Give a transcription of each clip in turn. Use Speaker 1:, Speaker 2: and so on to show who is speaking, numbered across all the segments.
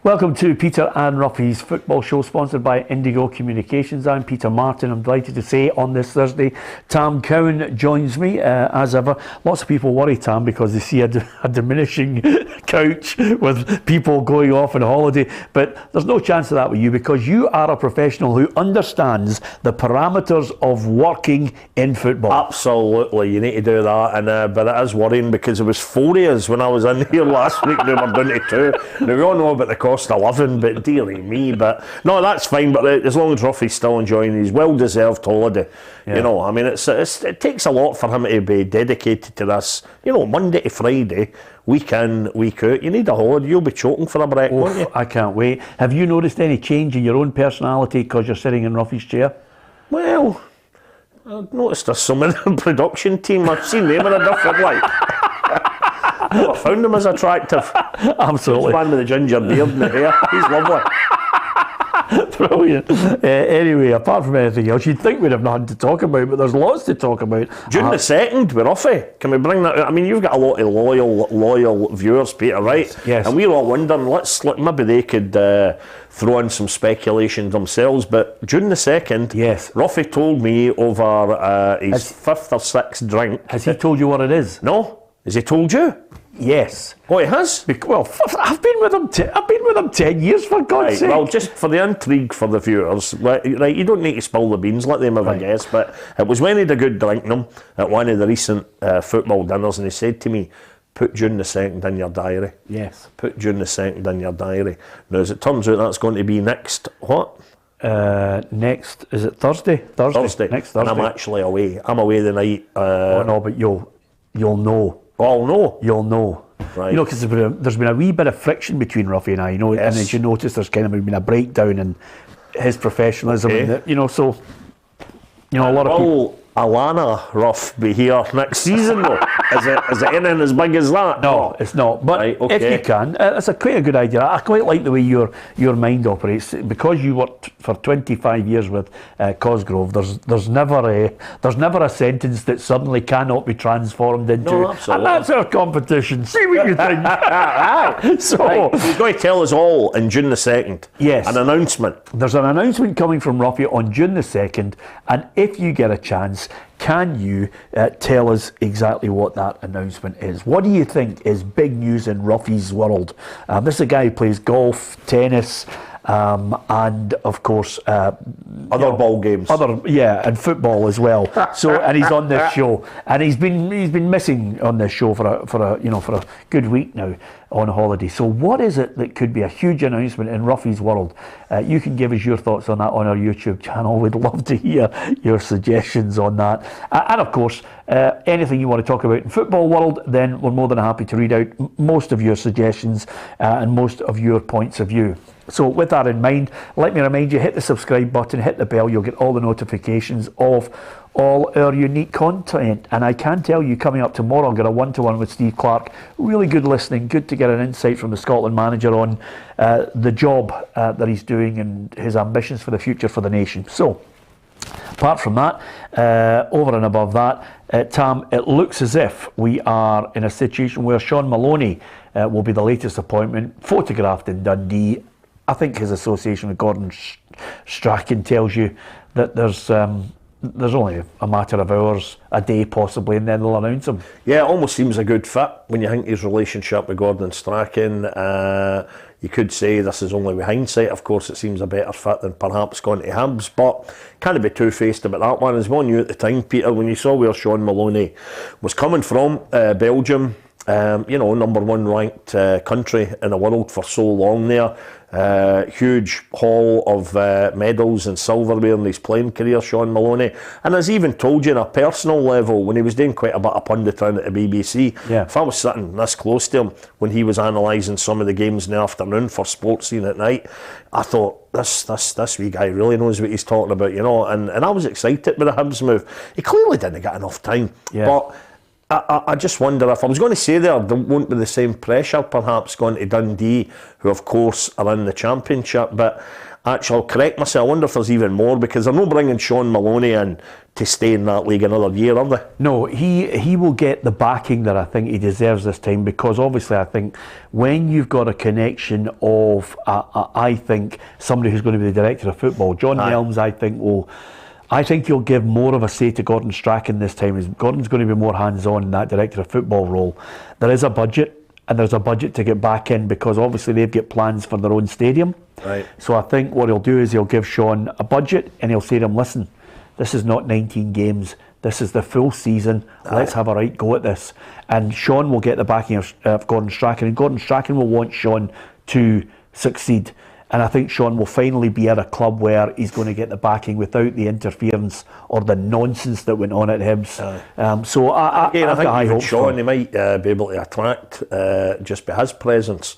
Speaker 1: Welcome to Peter and Ruffy's football show, sponsored by Indigo Communications. I'm Peter Martin. I'm delighted to say on this Thursday, Tam Cowan joins me as ever. Lots of people worry, Tam, because they see a diminishing couch with people going off on holiday. But there's no chance of that with you, because you are a professional who understands the parameters of working in football.
Speaker 2: Absolutely, you need to do that. And but it is worrying, because it was 4 years when I was in here last week. Now we're down to 2. Now we all know about the cost of living, but dearie me. But no, that's fine. But as long as Ruffy's still enjoying his well-deserved holiday, you know, I mean, it takes a lot for him to be dedicated to this. You know, Monday to Friday, week in, week out. You need a holiday. You'll be choking for a break, won't you?
Speaker 1: I can't wait. Have you noticed any change in your own personality because you're sitting in Ruffy's chair?
Speaker 2: Well, I've noticed there's some in the production team. I've seen them in a different light. I never found him as attractive.
Speaker 1: Absolutely.
Speaker 2: The man with the ginger beard and the hair. He's lovely.
Speaker 1: Brilliant. Anyway, apart from anything else, you'd think we'd have nothing to talk about, but there's lots to talk about.
Speaker 2: June the 2nd, we're Ruffy. Can we bring that out? I mean, you've got a lot of loyal viewers, Peter, right?
Speaker 1: Yes.
Speaker 2: And we're all wondering, maybe they could throw in some speculation themselves, but June the 2nd,
Speaker 1: yes,
Speaker 2: Ruffy told me over his 5th or 6th drink.
Speaker 1: Has he told you what it is?
Speaker 2: No. Has he told you?
Speaker 1: Yes.
Speaker 2: Oh, he has?
Speaker 1: Well, I've been with him 10 years, for God's sake.
Speaker 2: Well, just for the intrigue for the viewers, right, you don't need to spill the beans, let them have a guess, but it was when he had a good drink in them at one of the recent football dinners, and he said to me, put June the 2nd in your diary.
Speaker 1: Yes.
Speaker 2: Put June the 2nd in your diary. Now, as it turns out, that's going to be next, what?
Speaker 1: Next, is it Thursday? Thursday. Next Thursday.
Speaker 2: And I'm actually away. I'm away the night.
Speaker 1: Oh no, but you'll know.
Speaker 2: I'll know.
Speaker 1: You'll know.
Speaker 2: Right.
Speaker 1: You know, because there's been a wee bit of friction between Ruffy and I, you know,
Speaker 2: yes.
Speaker 1: And as you notice, there's kind of been a breakdown in his professionalism, and you know, so, you know, a lot of people.
Speaker 2: Alana Ruff be here next season though? Is it anything as big as that?
Speaker 1: No, it's not. But
Speaker 2: right, okay.
Speaker 1: If you can, it's quite a good idea. I quite like the way your mind operates, because you worked for 25 years with Cosgrove. There's never a sentence that suddenly cannot be transformed into.
Speaker 2: No, absolutely.
Speaker 1: And that's our competition. See what you think. So
Speaker 2: right. He's going to tell us all in June the 2nd.
Speaker 1: Yes.
Speaker 2: An announcement.
Speaker 1: There's an announcement coming from Ruffy on June the 2nd, and if you get a chance, can you tell us exactly what that announcement is? What do you think is big news in Ruffy's world? This is a guy who plays golf, tennis, and of course
Speaker 2: other ball games,
Speaker 1: and football as well. So, and he's on this show, and he's been missing on this show for a good week now on holiday. So what is it that could be a huge announcement in Ruffy's world? You can give us your thoughts on that on our YouTube channel. We'd love to hear your suggestions on that. And of course, anything you want to talk about in football world, then we're more than happy to read out most of your suggestions and most of your points of view. So with that in mind, let me remind you, hit the subscribe button, hit the bell, you'll get all the notifications of all our unique content. And I can tell you, coming up tomorrow, I'll get a one-to-one with Steve Clark. Really good listening, good to get an insight from the Scotland manager on the job that he's doing and his ambitions for the future for the nation. So, apart from that, over and above that, Tam, it looks as if we are in a situation where Shaun Maloney will be the latest appointment, photographed in Dundee. I think his association with Gordon Strachan tells you that there's only a matter of hours, a day possibly, and then they'll announce him. Yeah,
Speaker 2: it almost seems a good fit when you think his relationship with Gordon Strachan. You could say this is only with hindsight. Of course, it seems a better fit than perhaps going to Hibs, but can't be too-faced about that one. As one knew at the time, Peter, when you saw where Shaun Maloney was coming from, Belgium, number one ranked country in the world for so long there. Huge haul of medals and silverware in his playing career, Shaun Maloney. And as he even told you on a personal level, when he was doing quite a bit of punditry at the BBC, if I was sitting this close to him when he was analysing some of the games in the afternoon for Sports Scene at night, I thought, this wee guy really knows what he's talking about, you know. And I was excited with the Hibs move. He clearly didn't get enough time. But I just wonder if I was going to say there won't be the same pressure perhaps going to Dundee, who of course are in the Championship, but Actually, I'll correct myself. I wonder if there's even more, because they're not bringing Shaun Maloney in to stay in that league another year, are they?
Speaker 1: No, he will get the backing that I think he deserves this time, because obviously I think when you've got a connection of, I think, somebody who's going to be the director of football, John Nelms, I think you'll give more of a say to Gordon Strachan this time. Gordon's going to be more hands-on in that director of football role. There is a budget, and there's a budget to get back in, because obviously they've got plans for their own stadium.
Speaker 2: Right.
Speaker 1: So I think what he'll do is he'll give Shaun a budget, and he'll say to him, listen, this is not 19 games. This is the full season. Let's have a right go at this. And Shaun will get the backing of Gordon Strachan, and Gordon Strachan will want Shaun to succeed. And I think Shaun will finally be at a club where he's going to get the backing without the interference or the nonsense that went on at Hibs. So I think
Speaker 2: even Shaun, he might be able to attract, just by his presence,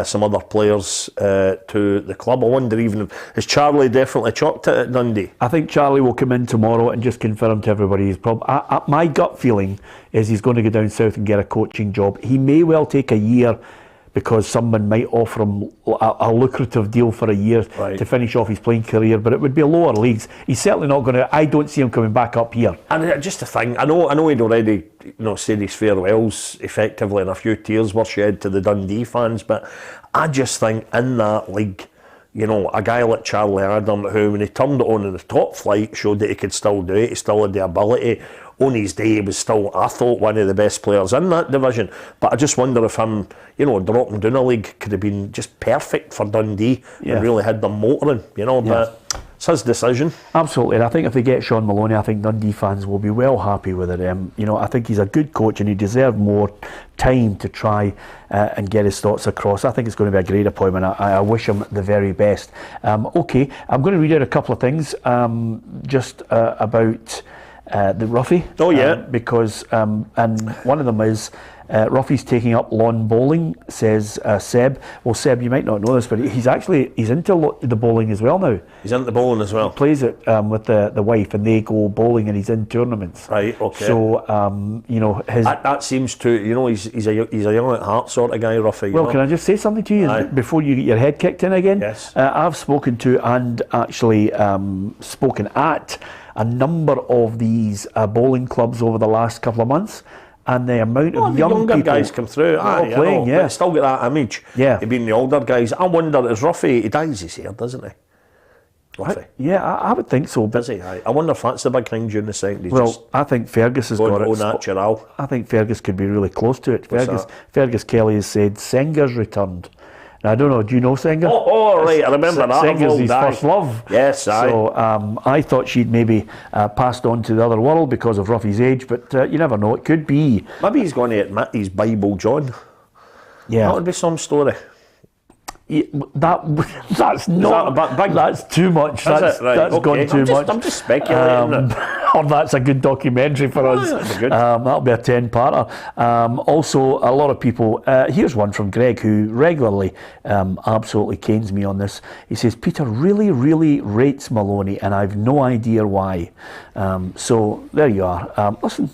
Speaker 2: some other players to the club. I wonder even if, is Charlie definitely chalked it at Dundee?
Speaker 1: I think Charlie will come in tomorrow and just confirm to everybody he's my gut feeling is he's going to go down south and get a coaching job. He may well take a year, because someone might offer him a lucrative deal for a year to finish off his playing career, but it would be lower leagues. He's certainly not going to. I don't see him coming back up here.
Speaker 2: And just a thing, I know he'd already said his farewells effectively, and a few tears were shed to the Dundee fans, but I just think in that league, a guy like Charlie Adam, who when he turned it on in the top flight showed that he could still do it, he still had the ability. On his day, he was still, I thought, one of the best players in that division. But I just wonder if him, dropping down a league could have been just perfect for Dundee and really had them motoring, but it's his decision.
Speaker 1: Absolutely, and I think if they get Shaun Maloney, I think Dundee fans will be well happy with it. I think he's a good coach, and he deserves more time to try and get his thoughts across. I think it's going to be a great appointment. I wish him the very best. Okay, I'm going to read out a couple of things just about the Ruffy.
Speaker 2: Oh yeah.
Speaker 1: Because and one of them is Ruffy's taking up lawn bowling, says Seb. Well, Seb, you might not know this, but he's into the bowling as well now.
Speaker 2: He's into bowling as well.
Speaker 1: He plays it with the wife, and they go bowling, and he's in tournaments.
Speaker 2: Right. Okay.
Speaker 1: So his
Speaker 2: that seems to he's a young at heart sort of guy, Ruffy.
Speaker 1: Well, can I just say something to you before you get your head kicked in again?
Speaker 2: Yes.
Speaker 1: I've spoken to and actually spoken at a number of these bowling clubs over the last couple of months, and the amount of young
Speaker 2: younger
Speaker 1: people
Speaker 2: guys come through,
Speaker 1: playing,
Speaker 2: but still get that image.
Speaker 1: Yeah,
Speaker 2: of being the older guys. I wonder, is Ruffy? He dyes his hair, doesn't he? Ruffy.
Speaker 1: I would think so.
Speaker 2: Does he? I wonder if that's the big thing during the 70s.
Speaker 1: Well, I think Fergus has got it.
Speaker 2: Au natural.
Speaker 1: I think Fergus could be really close to it. Fergus Kelly has said Senger's returned. Now, I don't know, do you know Senger?
Speaker 2: Oh, right, I remember that.
Speaker 1: Senger's his first love.
Speaker 2: Yes, aye.
Speaker 1: So I thought she'd maybe passed on to the other world because of Ruffy's age, but you never know, it could be.
Speaker 2: Maybe he's going to admit he's Bible John.
Speaker 1: Yeah.
Speaker 2: That would be some story.
Speaker 1: Yeah, that's not. That's too much. That's gone too much.
Speaker 2: I'm just speculating.
Speaker 1: Or that's a good documentary for us.
Speaker 2: That'd be good.
Speaker 1: That'll be a 10-parter. Also, a lot of people. Here's one from Greg, who regularly absolutely canes me on this. He says Peter really, really rates Maloney, and I've no idea why. So there you are. Listen.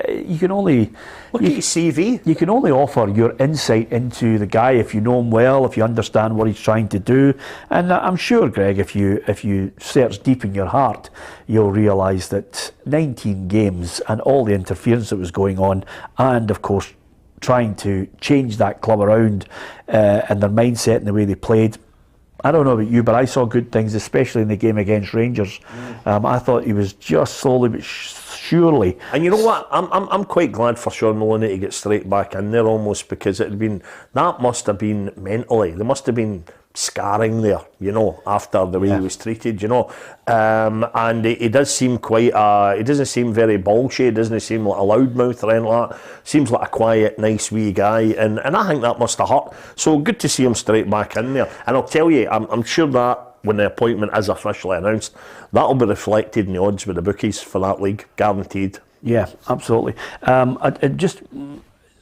Speaker 1: You can only
Speaker 2: look at his CV.
Speaker 1: You can only offer your insight into the guy if you know him well, if you understand what he's trying to do. And I'm sure, Greg, if you search deep in your heart, you'll realise that 19 games and all the interference that was going on, and of course trying to change that club around and their mindset and the way they played. I don't know about you, but I saw good things, especially in the game against Rangers. I thought he was just slowly but surely.
Speaker 2: And you know what? I'm quite glad for Shaun Maloney to get straight back in there almost, because that must have been mentally. There must have been scarring there, after the way he was treated, and he does seem he doesn't seem very bolshy, doesn't seem like a loudmouth or anything like that. Seems like a quiet, nice wee guy, and I think that must have hurt. So good to see him straight back in there. And I'll tell you, I'm sure that when the appointment is officially announced, that'll be reflected in the odds with the bookies for that league, guaranteed.
Speaker 1: Yeah, absolutely.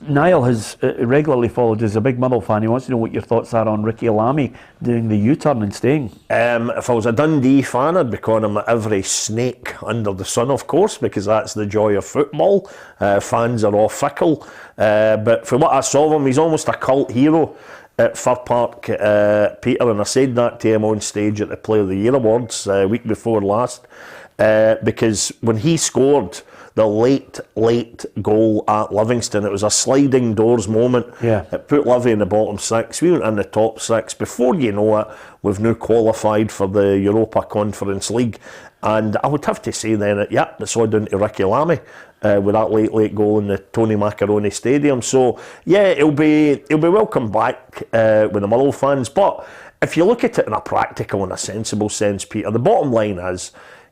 Speaker 1: Niall has regularly followed, as a big Motherwell fan. He wants to know what your thoughts are on Ricki Lamie doing the U-turn and staying. If
Speaker 2: I was a Dundee fan, I'd be calling him every snake under the sun, of course, because that's the joy of football. Fans are all fickle. But from what I saw of him, he's almost a cult hero at Fir Park, Peter, and I said that to him on stage at the Player of the Year Awards week before last, because when he scored the late goal at Livingston, it was a sliding doors moment.
Speaker 1: Yeah.
Speaker 2: It put Livy in the bottom six. We went in the top six. Before you know it, we've now qualified for the Europa Conference League. And I would have to say then, it's all down to Ricki Lamie with that late goal in the Tony Macaroni Stadium. So, yeah, he'll be welcome back with the Motherwell fans. But if you look at it in a practical and a sensible sense, Peter, the bottom line is,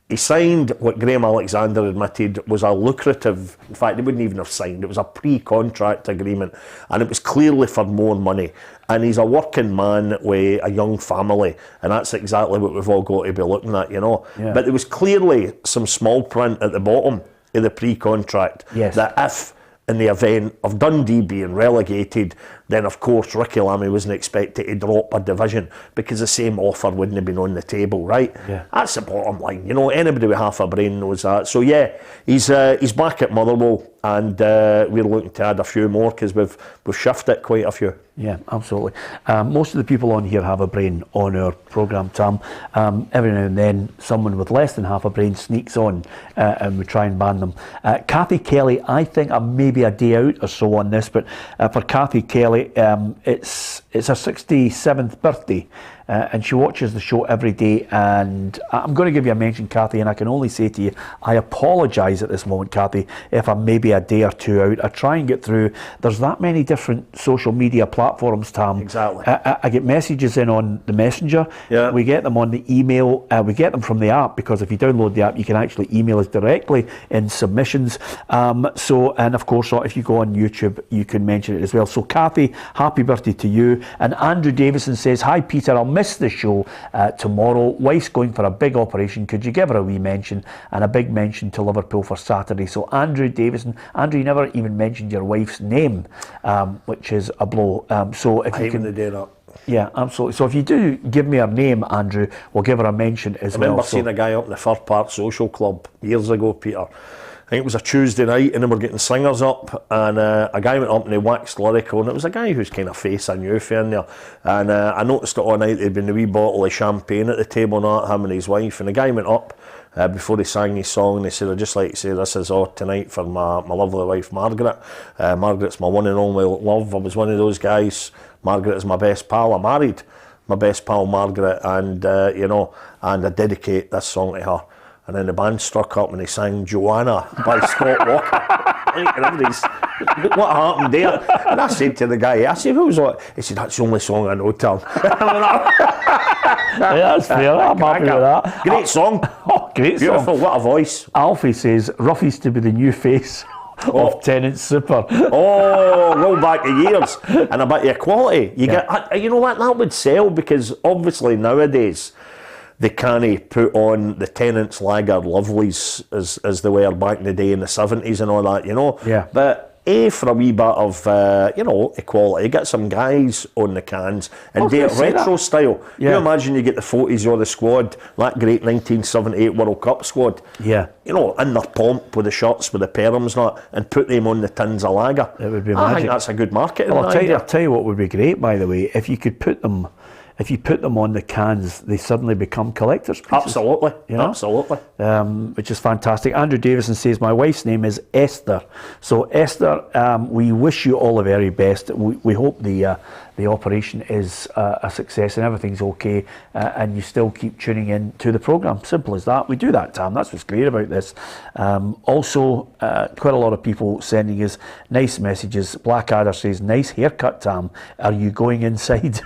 Speaker 2: he signed what Graham Alexander admitted was a lucrative, in fact, he wouldn't even have signed, it was a pre-contract agreement, and it was clearly for more money. And he's a working man with a young family, and that's exactly what we've all got to be looking at, you know.
Speaker 1: Yeah.
Speaker 2: But there was clearly some small print at the bottom of the pre-contract that if, in the event of Dundee being relegated, then of course Ricki Lamie wasn't expected to drop a division because the same offer wouldn't have been on the table, right?
Speaker 1: Yeah.
Speaker 2: That's the bottom line. You know, anybody with half a brain knows that. So yeah, he's back at Motherwell, and we're looking to add a few more because we've shifted quite a few.
Speaker 1: Yeah, absolutely. Most of the people on here have a brain on our programme, Tam. Every now and then, someone with less than half a brain sneaks on, and we try and ban them. Kathy Kelly, I think I'm maybe a day out or so on this, but for Kathy Kelly, it's her 67th birthday. And she watches the show every day, and I'm going to give you a mention, Kathy, and I can only say to you, I apologise at this moment, Kathy, if I'm maybe a day or two out. I try and get through. There's that many different social media platforms, Tam.
Speaker 2: Exactly.
Speaker 1: I get messages in on the Messenger.
Speaker 2: Yeah.
Speaker 1: We get them on the email. We get them from the app, because if you download the app, you can actually email us directly in submissions. And of course, if you go on YouTube, you can mention it as well. So, Kathy, happy birthday to you. And Andrew Davison says, hi, Peter, I'll miss the show tomorrow. Wife's going for a big operation. Could you give her a wee mention, and a big mention to Liverpool for Saturday? So Andrew Davison, Andrew, you never even mentioned your wife's name, which is a blow. So if you can,
Speaker 2: they do that.
Speaker 1: Yeah, absolutely. So if you do give me her name, Andrew, we'll give her a mention as well.
Speaker 2: I remember seeing a guy up in the Fir Park Social Club years ago, Peter. I think it was a Tuesday night, and they were getting singers up, and a guy went up and he waxed lyrical, and it was a guy whose kind of face I knew in there, and I noticed it all night. There'd been a wee bottle of champagne at the table, not him and his wife, and the guy went up before he sang his song, and he said, I'd just like to say this is all tonight for my lovely wife Margaret. Margaret's my one and only love. I was one of those guys. Margaret is my best pal. I married my best pal Margaret, and and I dedicate this song to her. And then the band struck up and they sang Joanna by Scott Walker. And everybody's, what happened there? And I said to the guy, I said, who was that? He said, that's the only song I know, Tom.
Speaker 1: That's fair, I'm happy with that.
Speaker 2: Great song.
Speaker 1: Oh, great
Speaker 2: Beautiful,
Speaker 1: song.
Speaker 2: what a voice.
Speaker 1: Alfie says, Ruffy's to be the new face of Tennant Super.
Speaker 2: Oh, roll back the years. And a bit of quality. You know what, that would sell, because obviously nowadays, they can't put on the Tennant's lager lovelies as they were back in the day in the 70s and all that, you know.
Speaker 1: Yeah.
Speaker 2: But for a wee bit of, equality, get some guys on the cans and do it retro style.
Speaker 1: Yeah.
Speaker 2: You imagine you get the photos of the squad, that great 1978 World Cup squad.
Speaker 1: Yeah.
Speaker 2: You know, in their pomp with the shirts, with the perms and put them on the tins of lager.
Speaker 1: It would be
Speaker 2: I
Speaker 1: magic.
Speaker 2: think that's a good marketing
Speaker 1: idea. I'll tell you what would be great, by the way, if you could put them... If you put them on the cans, they suddenly become collector's pieces.
Speaker 2: Absolutely,
Speaker 1: you know?
Speaker 2: Absolutely.
Speaker 1: Which is fantastic. Andrew Davison says, my wife's name is Esther. So Esther, we wish you all the very best. We hope the operation is a success and everything's okay, and you still keep tuning in to the programme. Simple as that. We do that, Tam. That's what's great about this. Also, quite a lot of people sending us nice messages. Blackadder says, nice haircut, Tam. Are you going inside?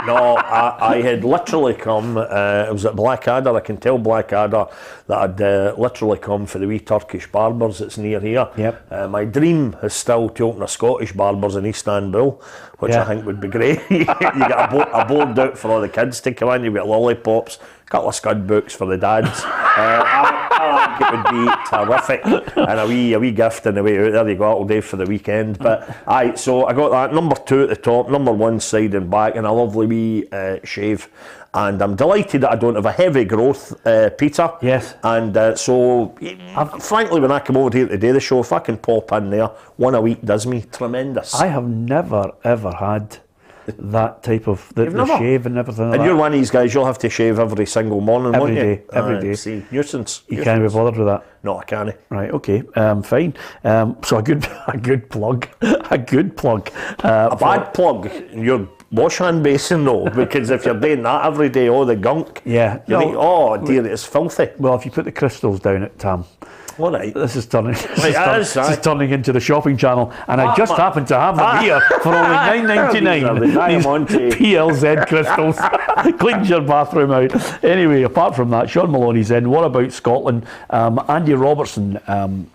Speaker 2: No, I had literally come, it was at Blackadder. I can tell Blackadder that I'd literally come for the wee Turkish barbers that's near here.
Speaker 1: Yep.
Speaker 2: My dream is still to open a Scottish barbers in Istanbul, which I think would be great. You get a board out for all the kids to come in, you get lollipops, a couple of scud books for the dads. I think it would be terrific, and a wee gift on the way out there. You go out all day for the weekend. But so I got that number 2 at the top, number 1 side and back, and a lovely wee shave. And I'm delighted that I don't have a heavy growth, Peter.
Speaker 1: Yes.
Speaker 2: And so, frankly, when I come over here to do the show, if I can pop in there, one a week does me tremendous.
Speaker 1: I have never ever had that type of the shave and everything like
Speaker 2: and
Speaker 1: that.
Speaker 2: you're one of these guys, you'll have to shave every single morning, won't you?
Speaker 1: Every day.
Speaker 2: See, nuisance.
Speaker 1: You can't be bothered with that.
Speaker 2: No, I can't.
Speaker 1: Right, okay, fine. So a good plug. A good plug.
Speaker 2: A bad plug, your wash hand basin though, because if you're doing that every day, all the gunk,
Speaker 1: Yeah.
Speaker 2: you think, oh dear, it's filthy.
Speaker 1: Well, if you put the crystals down at Tam,
Speaker 2: All right.
Speaker 1: this is turning.
Speaker 2: This
Speaker 1: is turning into the shopping channel, and I just happen to have them here for only $9.99. PLZ crystals. Cleans your bathroom out. Anyway, apart from that, Shaun Maloney's in. What about Scotland? Andy Robertson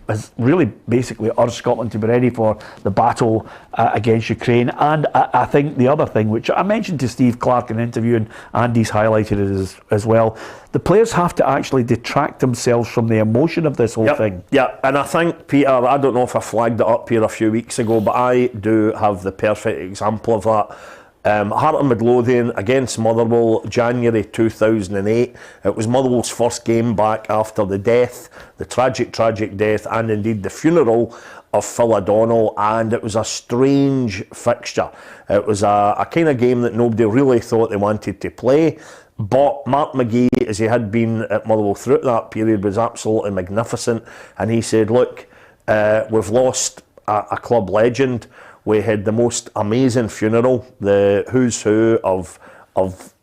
Speaker 1: has really basically urged Scotland to be ready for the battle against Ukraine. And I think the other thing, which I mentioned to Steve Clark in an interview, and Andy's highlighted it as well, the players have to actually detract themselves from the emotion of this whole thing.
Speaker 2: Yeah, and I think, Peter, I don't know if I flagged it up here a few weeks ago, but I do have the perfect example of that. Heart of Midlothian against Motherwell, January 2008. It was Motherwell's first game back after the death, the tragic death, and indeed the funeral of Phil O'Donnell, and it was a strange fixture. It was a kind of game that nobody really thought they wanted to play. But Mark McGeady, as he had been at Motherwell throughout that period, was absolutely magnificent. And he said, look, we've lost a club legend. We had the most amazing funeral, the who's who of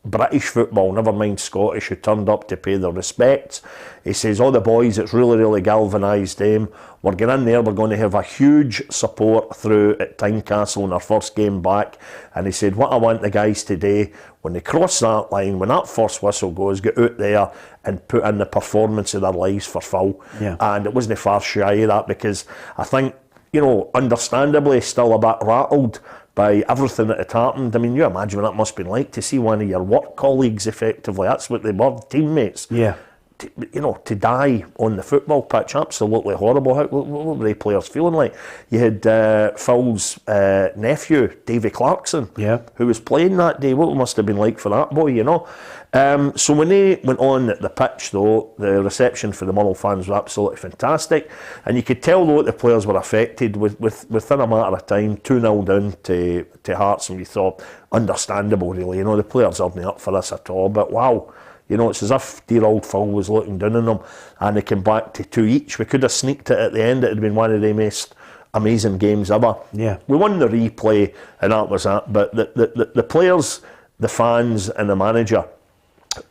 Speaker 2: British football, never mind Scottish, who turned up to pay their respects. He says, all the boys, it's really galvanised them. We're going in there, we're going to have a huge support through at Tynecastle in our first game back. And he said, what I want the guys today, when they cross that line, when that first whistle goes, get out there and put in the performance of their lives for Phil.
Speaker 1: Yeah.
Speaker 2: And it wasn't far shy of that, because I think, you know, understandably still a bit rattled by everything that had happened. I mean, you imagine what that must have been like to see one of your work colleagues, effectively, that's what they were, teammates,
Speaker 1: Yeah.
Speaker 2: to die on the football pitch. Absolutely horrible. What were the players feeling like? You had Phil's nephew, Davy Clarkson, who was playing that day. What it must have been like for that boy, you know. So when they went on at the pitch, though, the reception for the Motherwell fans was absolutely fantastic, and you could tell though that the players were affected within a matter of time. 2-0 down to Hearts, and we thought, understandable really, you know, the players aren't up for this at all, but wow, you know, it's as if dear old Phil was looking down on them, and they came back to 2 each. We could have sneaked it at the end. It had been one of the most amazing games ever.
Speaker 1: Yeah,
Speaker 2: we won the replay, and that was that. But the players, the fans, and the manager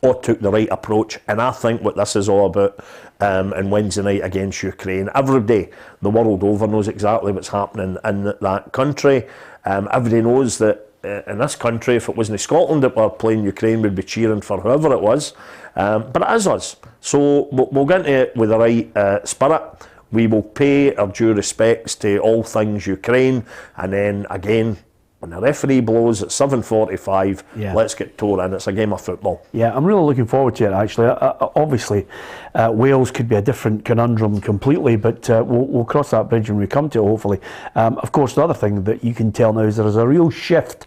Speaker 2: all took the right approach, and I think what this is all about on Wednesday night against Ukraine. Every day, the world over knows exactly what's happening in that country. Everybody knows that in this country, if it wasn't Scotland that were playing Ukraine, we'd be cheering for whoever it was. But it is us. So we'll get into it with the right spirit. We will pay our due respects to all things Ukraine, and then again, when the referee blows at 7:45, let's get tore in. It's a game of football. Yeah,
Speaker 1: I'm really looking forward to it, actually. Obviously, Wales could be a different conundrum completely, but we'll cross that bridge when we come to it, hopefully. Of course, the other thing that you can tell now is there is a real shift,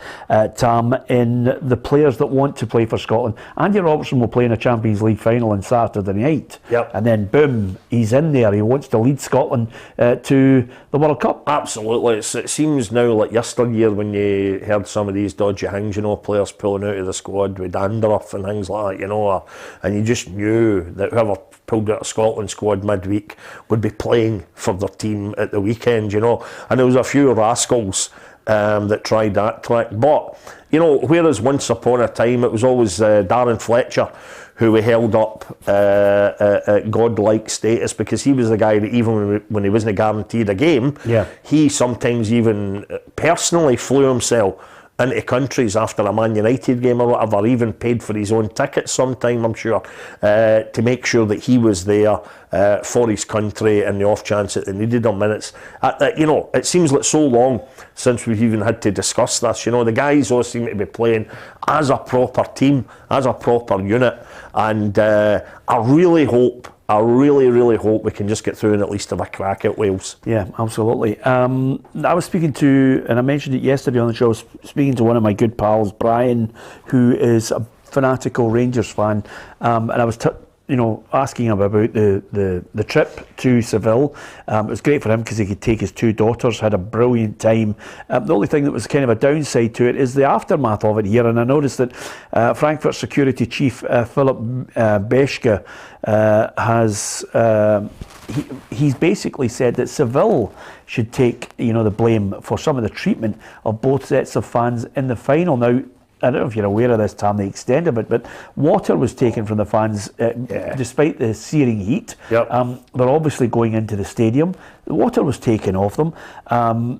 Speaker 1: Tam, in the players that want to play for Scotland. Andy Robertson will play in a Champions League final on Saturday night.
Speaker 2: Yep.
Speaker 1: And then, boom, he's in there. He wants to lead Scotland to the World Cup.
Speaker 2: Absolutely. It seems now like yesteryear when you heard some of these dodgy things, you know, players pulling out of the squad with dandruff and things like that, you know, and you just knew that whoever pulled out a Scotland squad midweek would be playing for their team at the weekend, you know, and there was a few rascals that tried that trick. But, you know, whereas once upon a time it was always Darren Fletcher who we held up godlike status, because he was the guy that even when he wasn't guaranteed a game, he sometimes even personally flew himself into countries after a Man United game or whatever, even paid for his own ticket sometime, I'm sure, to make sure that he was there for his country in the off chance that they needed him. And it's, you know, it seems like so long since we've even had to discuss this. You know, the guys all seem to be playing as a proper team, as a proper unit, and I really hope, I really hope we can just get through and at least have a crack at Wales.
Speaker 1: Yeah, absolutely. I was speaking to, and I mentioned it yesterday on the show, speaking to one of my good pals, Brian, who is a fanatical Rangers fan, and I was asking him about the trip to Seville. It was great for him because he could take his 2 daughters, had a brilliant time. The only thing that was kind of a downside to it is the aftermath of it here, and I noticed that Frankfurt security chief Philip Beschke has he's basically said that Seville should take the blame for some of the treatment of both sets of fans in the final. Now, I don't know if you're aware of this, Tam, the extent of it, but water was taken from the fans despite the searing heat.
Speaker 2: Yep.
Speaker 1: They're obviously going into the stadium. The water was taken off them.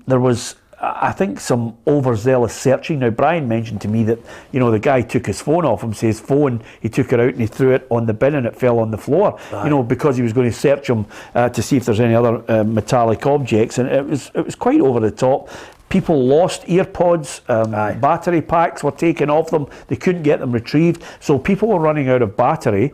Speaker 1: There was, I think, some overzealous searching. Now, Brian mentioned to me that, the guy took his phone off him, so his phone, he took it out and he threw it on the bin and it fell on the floor, because he was going to search him to see if there's any other metallic objects, and it was quite over the top. People lost earpods, battery packs were taken off them, they couldn't get them retrieved, so people were running out of battery.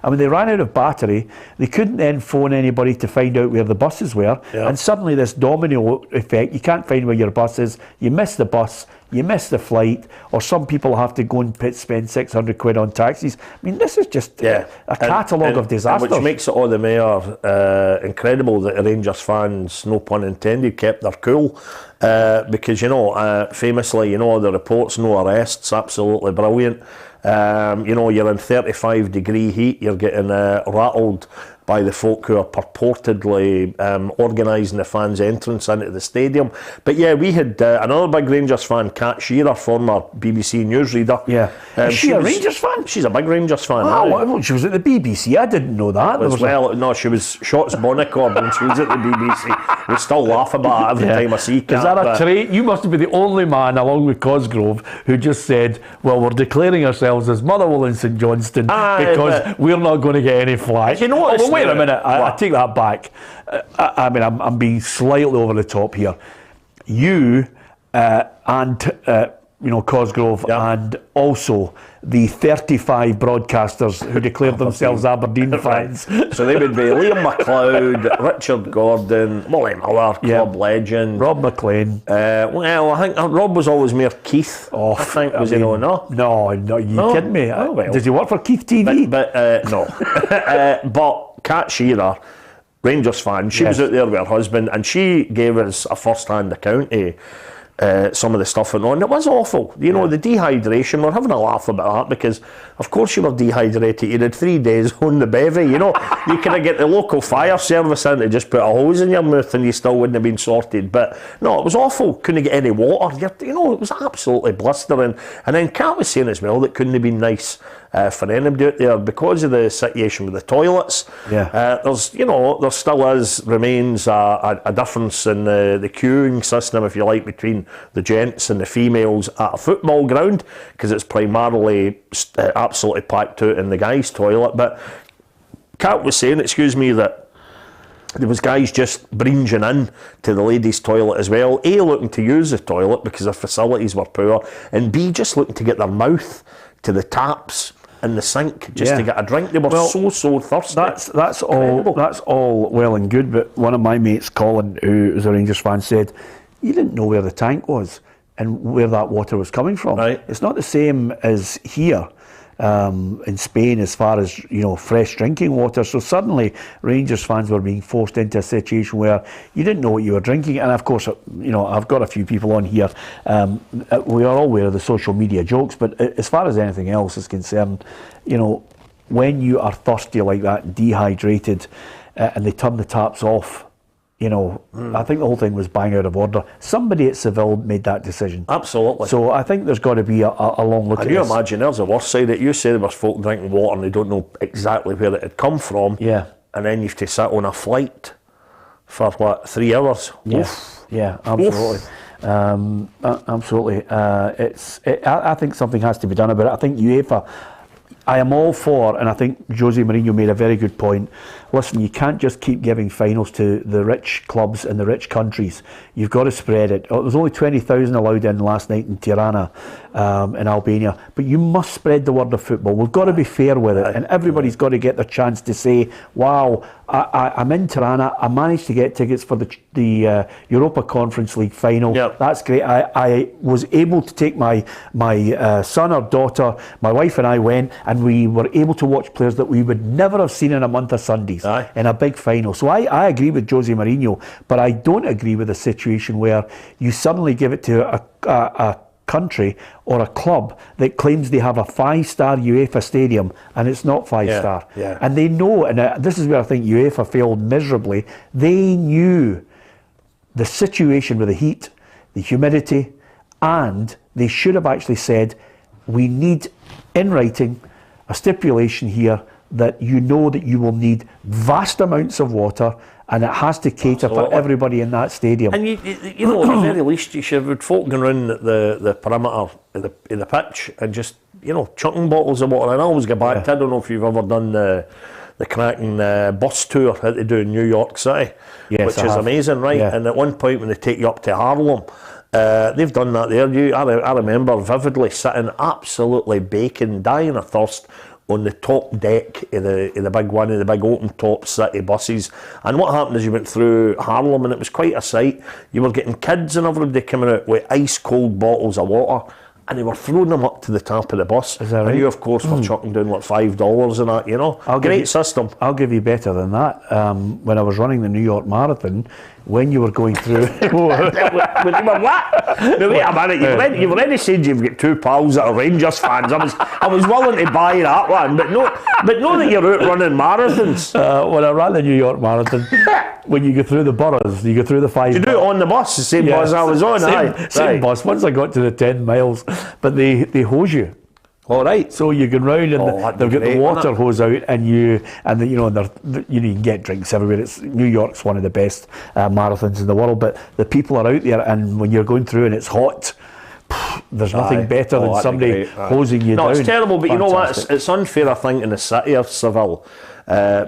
Speaker 1: And when they ran out of battery, they couldn't then phone anybody to find out where the buses were. Yep. And suddenly this domino effect, you can't find where your bus is, you miss the bus, you miss the flight, or some people have to go and spend 600 quid on taxis. I mean, this is just a catalogue of disasters.
Speaker 2: Which makes it all the more incredible that the Rangers fans, no pun intended, kept their cool. Because, famously, the reports, no arrests, absolutely brilliant. You're in 35-degree heat, you're getting rattled by the folk who are purportedly organising the fans' entrance into the stadium. But yeah, we had another big Rangers fan, Kat Shearer, former BBC newsreader.
Speaker 1: Yeah. Is she a Rangers fan?
Speaker 2: She's a big Rangers fan.
Speaker 1: Well, she was at the BBC. I didn't know that.
Speaker 2: No, she was Shots Bonnecord when she was at the BBC. We still laugh about it every time I see Kat.
Speaker 1: Is that a trait? You must be the only man, along with Cosgrove, who just said, well, we're declaring ourselves as Motherwell and St Johnstone because we're not going to get any flack.
Speaker 2: You know what?
Speaker 1: Wait a minute, I take that back. I'm being slightly over the top here. You and Cosgrove, and also the 35 broadcasters who declared themselves Aberdeen fans.
Speaker 2: So they would be Liam McLeod, Richard Gordon, Molly Miller, club legend,
Speaker 1: Rob McLean.
Speaker 2: I think Rob was always mere Keith.
Speaker 1: I
Speaker 2: think was he no?
Speaker 1: No, you kidding me?
Speaker 2: Oh, well.
Speaker 1: Did he work for Keith TV?
Speaker 2: But no. But Kat Shearer, Rangers fan, she was out there with her husband, and she gave us a first-hand account of some of the stuff and on. It was awful. The dehydration, we're having a laugh about that because, of course, you were dehydrated. You had 3 days on the bevy. You could get the local fire service in to just put a hose in your mouth and you still wouldn't have been sorted. But no, it was awful. Couldn't get any water. It was absolutely blistering. And then Kat was saying as well that couldn't have been nice for anybody out there because of the situation with the toilets. There still remains a difference in the queuing system, if you like, between the gents and the females at a football ground, because it's primarily absolutely packed out in the guys' toilet. But Kat was saying, that there was guys just bringing in to the ladies' toilet as well. A, looking to use the toilet because their facilities were poor, and B, just looking to get their mouth to the taps in the sink just to get a drink. They were so thirsty.
Speaker 1: That's all well and good, but one of my mates, Colin, who is a Rangers fan, said you didn't know where the tank was and where that water was coming from.
Speaker 2: Right.
Speaker 1: It's not the same as here in Spain as far as fresh drinking water. So suddenly Rangers fans were being forced into a situation where you didn't know what you were drinking. And of course, I've got a few people on here. We are all aware of the social media jokes, but as far as anything else is concerned, when you are thirsty like that, dehydrated, and they turn the taps off, I think the whole thing was bang out of order. Somebody at Seville made that decision.
Speaker 2: Absolutely.
Speaker 1: So I think there's got to be a long look at this.
Speaker 2: Can you imagine, there's the worst side of it. You say there was folk drinking water and they don't know exactly where it had come from.
Speaker 1: Yeah.
Speaker 2: And then you have to sit on a flight for 3 hours.
Speaker 1: Yes. Yeah, absolutely. Absolutely. I think something has to be done about it. I think UEFA, I am all for, and I think Jose Mourinho made a very good point. Listen, you can't just keep giving finals to the rich clubs in the rich countries. You've got to spread it. There was only 20,000 allowed in last night in Tirana, in Albania. But you must spread the word of football. We've got to be fair with it, and everybody's got to get their chance to say, wow, I'm in Tirana, I managed to get tickets for the Europa Conference League final.
Speaker 2: Yep.
Speaker 1: That's great. I was able to take my son or daughter, my wife and I went, and and we were able to watch players that we would never have seen in a month of Sundays in a big final. So I agree with Jose Mourinho, but I don't agree with a situation where you suddenly give it to a country or a club that claims they have a 5-star UEFA stadium and it's not 5-star. And they know, and this is where I think UEFA failed miserably, they knew the situation with the heat, the humidity, and they should have actually said, we need in writing a stipulation here that you know that you will need vast amounts of water, and it has to cater for everybody in that stadium.
Speaker 2: And you know, at the very least, you should have folk going around the perimeter of the pitch and just, you know, chucking bottles of water. And I always go back to, I don't know if you've ever done the cracking bus tour that they do in New York City, which is amazing, right? And at one point when they take you up to Harlem, they've done that there. I remember vividly sitting absolutely baking, dying of thirst on the top deck of the big one of the big open top city buses. And what happened is you went through Harlem and it was quite a sight. You were getting kids and everybody coming out with ice cold bottles of water, and they were throwing them up to the top of the bus.
Speaker 1: Is that right?
Speaker 2: And you, of course, were chucking down like $5 and that, you know. Great system.
Speaker 1: I'll give you better than that. When I was running the New York Marathon, when you were going through...
Speaker 2: What? Now, wait a minute, you've already said you've got 2 pals that are Rangers fans. I was willing to buy that one, but no that you're out running marathons.
Speaker 1: When I ran the New York Marathon, when you go through the boroughs, you go through the 5...
Speaker 2: You do it on the bus, the same bus I was on,
Speaker 1: same bus. Once I got to the 10 miles, but they hose you.
Speaker 2: All right.
Speaker 1: So you can round and they've got the water hose out, and you can get drinks everywhere. New York's one of the best marathons in the world, but the people are out there, and when you're going through and it's hot, there's nothing better than somebody hosing you down.
Speaker 2: No, it's terrible, but you know what? It's unfair, I think, in the city of Seville.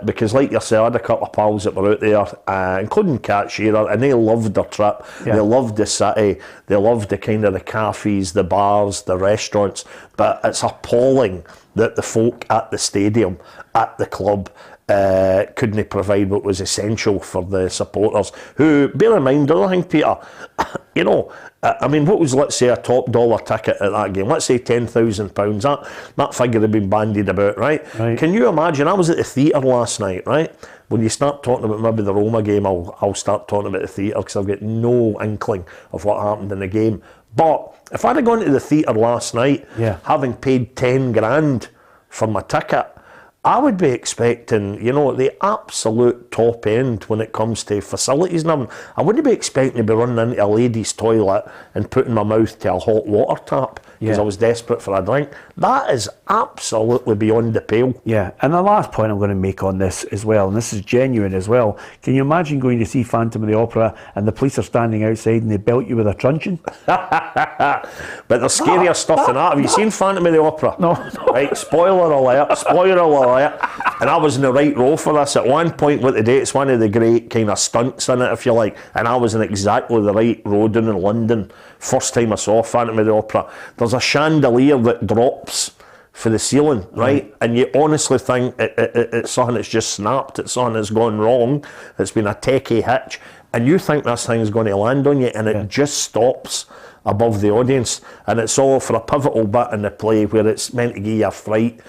Speaker 2: Because like yourself, I had a couple of pals that were out there, including Cat Shearer, and they loved their trip. They loved the city, they loved the kind of the cafes, the bars, the restaurants, but it's appalling that the folk at the stadium, at the club, couldn't provide what was essential for the supporters, who, bear in mind, the other thing, Peter, you know, I mean, what was, let's say, a top dollar ticket at that game? Let's say £10,000. That figure had been bandied about, right? Can you imagine? I was at the theatre last night, right? When you start talking about maybe the Roma game, I'll start talking about the theatre, because I've got no inkling of what happened in the game. But if I'd have gone to the theatre last night, having paid 10 grand for my ticket, I would be expecting, you know, the absolute top end when it comes to facilities and everything. I wouldn't be expecting to be running into a ladies' toilet and putting my mouth to a hot water tap because I was desperate for a drink. That is absolutely beyond the pale.
Speaker 1: Yeah, and the last point I'm going to make on this as well, and this is genuine as well, can you imagine going to see Phantom of the Opera and the police are standing outside and they belt you with a truncheon?
Speaker 2: But there's scarier stuff than that. Have you seen Phantom of the Opera?
Speaker 1: No.
Speaker 2: Right, spoiler alert. And I was in the right row for this. At one point with the day, it's one of the great kind of stunts in it, if you like, and I was in exactly the right row down in London. First time I saw Phantom of the Opera. There's a chandelier that drops for the ceiling, right? And you honestly think it's something that's just snapped, it's something that's gone wrong, it's been a techie hitch, and you think this thing's going to land on you, and it just stops above the audience, and it's all for a pivotal bit in the play where it's meant to give you a fright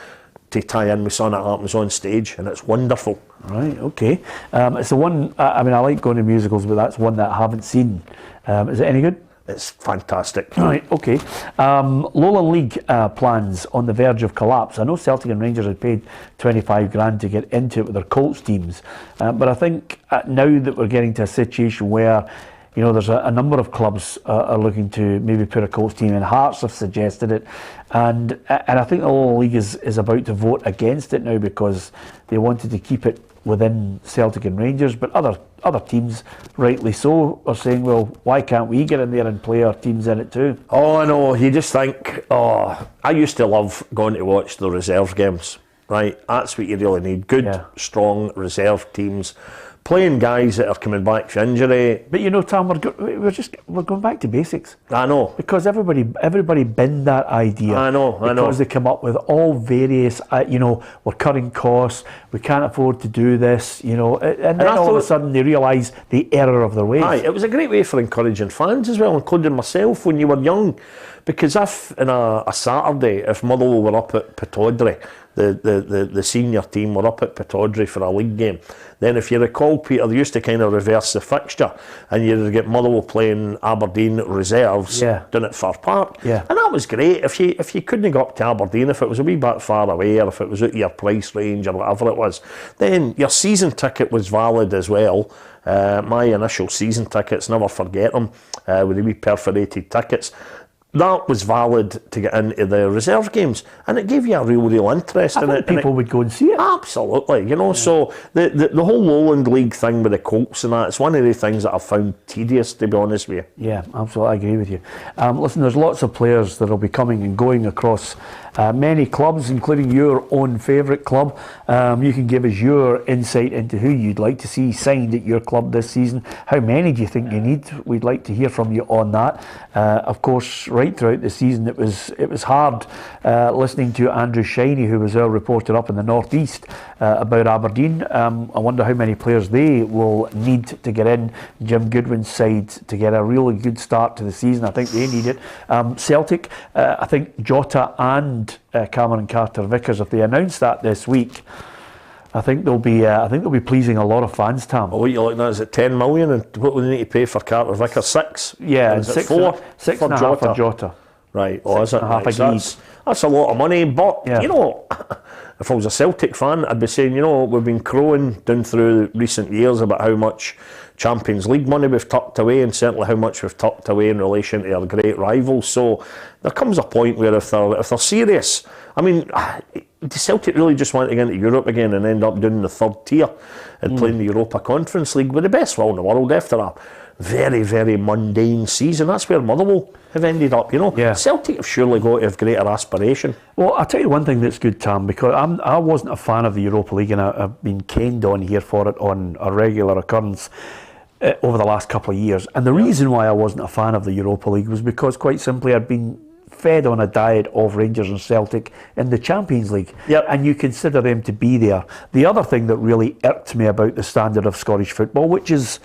Speaker 2: to tie in with something that happens on stage, and it's wonderful.
Speaker 1: Right, okay. It's the one, I mean, I like going to musicals, but that's one that I haven't seen. Is it any good?
Speaker 2: It's fantastic.
Speaker 1: Right, okay. Lowland League plans on the verge of collapse. I know Celtic and Rangers had paid 25 grand to get into it with their Colts teams, but I think now that we're getting to a situation where, you know, there's a number of clubs are looking to maybe put a Colts team in. Hearts have suggested it, and I think the Lowland League is about to vote against it now because they wanted to keep it within Celtic and Rangers, but other teams, rightly so, are saying, well, why can't we get in there and play our teams in it too?
Speaker 2: Oh, I know. You just think, I used to love going to watch the reserve games, right? That's what you really need. Good, strong reserve teams. Playing guys that are coming back from injury.
Speaker 1: But you know, Tam, we're going back to basics.
Speaker 2: I know.
Speaker 1: Because everybody binned that idea.
Speaker 2: I know.
Speaker 1: Because they come up with all various, we're cutting costs, we can't afford to do this, and then all of a sudden they realise the error of their ways.
Speaker 2: Aye, it was a great way for encouraging fans as well, including myself when you were young. Because if in a Saturday, if Motherwell were up at Pittodrie, the senior team were up at Pittodrie for a league game, then if you recall, Peter, they used to kind of reverse the fixture, and you'd get Motherwell playing Aberdeen Reserves down at Fir Park, and that was great. If you couldn't go up to Aberdeen, if it was a wee bit far away, or if it was out of your price range or whatever it was, then your season ticket was valid as well. My initial season tickets, never forget them, with the wee perforated tickets. That was valid to get into the reserve games, and it gave you a real interest in it.
Speaker 1: People would go and see it.
Speaker 2: Absolutely, you know. So the whole Lowland League thing with the Colts and that, it's one of the things that I've found tedious, to be honest with you.
Speaker 1: Yeah, absolutely, I agree with you. Listen, there's lots of players that will be coming and going across many clubs, including your own favourite club. You can give us your insight into who you'd like to see signed at your club this season. How many do you think you need? We'd like to hear from you on that. Of course, right throughout the season, it was hard listening to Andrew Shiney, who was our reporter up in the northeast, about Aberdeen. I wonder how many players they will need to get in Jim Goodwin's side to get a really good start to the season. I think they need it. Celtic, I think Jota and Cameron Carter-Vickers, if they announce that this week, I think they'll be pleasing a lot of fans, Tam.
Speaker 2: What you looking at? Is it 10 million? And what will they need to pay for Carter-Vickers? 6?
Speaker 1: Yeah,
Speaker 2: and
Speaker 1: six,
Speaker 2: 4?
Speaker 1: 6 and a half for Jota.
Speaker 2: Right, is it?
Speaker 1: Half
Speaker 2: That's a lot of money, but you know, if I was a Celtic fan, I'd be saying, you know, we've been crowing down through recent years about how much Champions League money we've tucked away, and certainly how much we've tucked away in relation to our great rivals. So there comes a point where if they're serious, I mean, does Celtic really just want to get into Europe again and end up doing the third tier and playing the Europa Conference League with the best will in the world after a very, very mundane season? That's where Motherwell have ended up, you know.
Speaker 1: Yeah.
Speaker 2: Celtic have surely got to have greater aspiration.
Speaker 1: Well, I'll tell you one thing that's good, Tam, because I wasn't a fan of the Europa League, and I've been caned on here for it on a regular occurrence over the last couple of years. And the reason why I wasn't a fan of the Europa League was because, quite simply, I'd been fed on a diet of Rangers and Celtic in the Champions League, and you consider them to be there. The other thing that really irked me about the standard of Scottish football, which is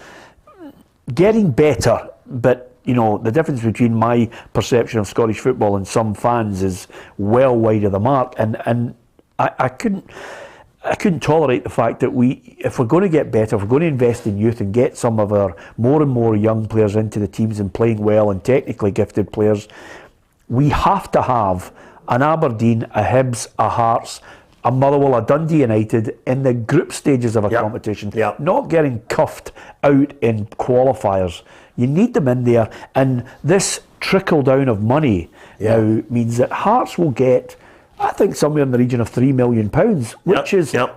Speaker 1: getting better, but you know, the difference between my perception of Scottish football and some fans is well wide of the mark, and I couldn't tolerate the fact that if we're going to get better, if we're going to invest in youth and get some of our more and more young players into the teams and playing well and technically gifted players, we have to have an Aberdeen, a Hibs, a Hearts, a Motherwell, a Dundee United in the group stages of a competition, not getting cuffed out in qualifiers. You need them in there, and this trickle down of money now means that Hearts will get, I think, somewhere in the region of £3 million,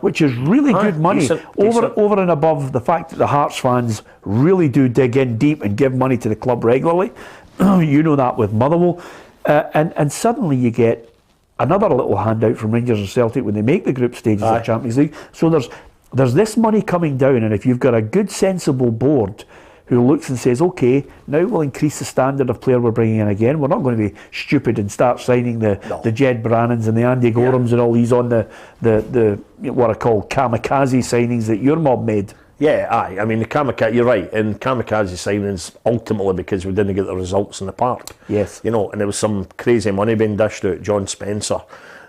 Speaker 1: which is really good money,
Speaker 2: decent.
Speaker 1: Over and above the fact that the Hearts fans really do dig in deep and give money to the club regularly. You know that with Motherwell, and suddenly you get another little handout from Rangers and Celtic when they make the group stages of Champions League. So there's this money coming down, and if you've got a good, sensible board who looks and says, okay, now we'll increase the standard of player we're bringing in again. We're not going to be stupid and start signing the Jed Brannans and the Andy Gorhams and all these on the what I call kamikaze signings that your mob made.
Speaker 2: Yeah, I mean, the kamikaze, you're right, and kamikaze signings ultimately because we didn't get the results in the park.
Speaker 1: Yes.
Speaker 2: You know, and there was some crazy money being dished out. John Spencer,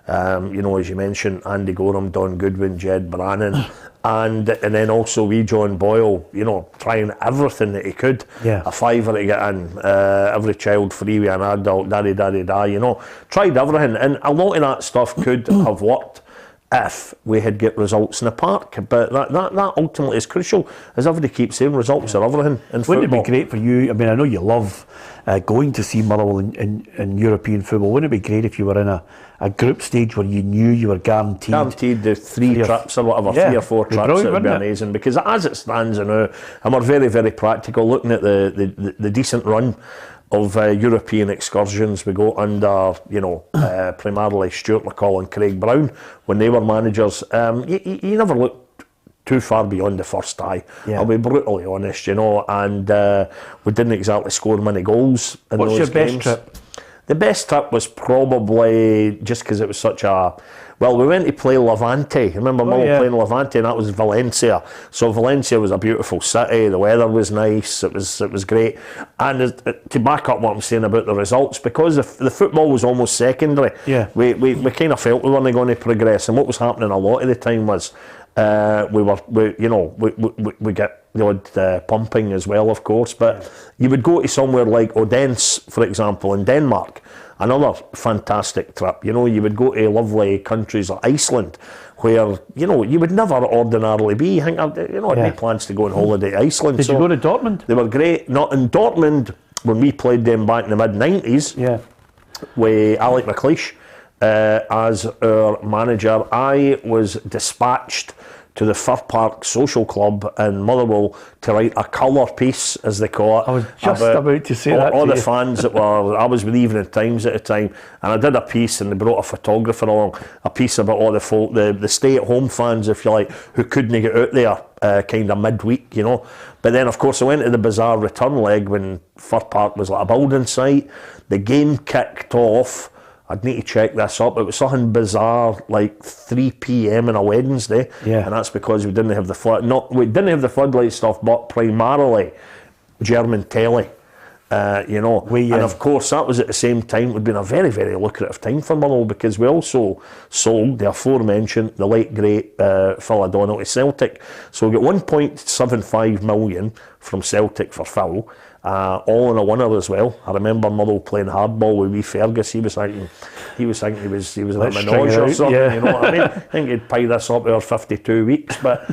Speaker 2: you know, as you mentioned, Andy Gorham, Don Goodwin, Jed Brannan, and then also wee John Boyle, you know, trying everything that he could.
Speaker 1: Yeah.
Speaker 2: A fiver to get in, every child free with an adult, da-da-da-da-da, you know. Tried everything, and a lot of that stuff could have worked if we had get results in the park, but that ultimately is crucial. As everybody keeps saying, results are everything in football.
Speaker 1: Wouldn't it be great for you? I mean, I know you love going to see Motherwell in European football. Wouldn't it be great if you were in a group stage where you knew you were guaranteed
Speaker 2: the three trips or whatever, 3 or 4 trips? It would be amazing, because as it stands now, and we're very, very practical, looking at the decent run of European excursions we go under, you know, primarily Stuart McCall and Craig Brown when they were managers. You never looked too far beyond the first tie. I'll be brutally honest, you know, and we didn't exactly score many goals in those games. What's your best trip? The best trip was probably just because it was such a... Well, we went to play Levante. Remember Motherwell playing Levante, and that was Valencia. So Valencia was a beautiful city. The weather was nice. It was great. And to back up what I'm saying about the results, because the football was almost secondary.
Speaker 1: Yeah.
Speaker 2: We kind of felt we weren't going to progress. And what was happening a lot of the time was we get the odd pumping as well, of course. But you would go to somewhere like Odense, for example, in Denmark. Another fantastic trip. You would go to lovely countries like Iceland, where you would never ordinarily be. I had no plans to go on holiday to Iceland.
Speaker 1: Did you go to Dortmund?
Speaker 2: They were great. Not in Dortmund when we played them back in the mid-90s.
Speaker 1: Yeah.
Speaker 2: With Alec McLeish as our manager. I was dispatched to the Fir Park Social Club in Motherwell to write a colour piece, as they call it.
Speaker 1: I was just about to say that.
Speaker 2: All the fans that were, I was with Evening Times at the time, and I did a piece, and they brought a photographer along, a piece about all the folk, the stay-at-home fans, if you like, who couldn't get out there kind of midweek, But then, of course, I went to the bizarre return leg when Fir Park was like a building site. The game kicked off. I'd need to check this up. It was something bizarre, like 3 p.m. on a Wednesday, and that's because we didn't have the floodlight stuff, but primarily German telly. And of course that was at the same time. It would been a very, very lucrative time for Motherwell, because we also sold the aforementioned, the late great Phil O'Donnell to Celtic. So we got 1.75 million from Celtic for Phil. All in a winner as well. I remember Motherwell playing hardball with wee Fergus. He was thinking he was at Menage or something.
Speaker 1: Yeah.
Speaker 2: You know what I mean? I think he'd pay this up over 52 weeks. But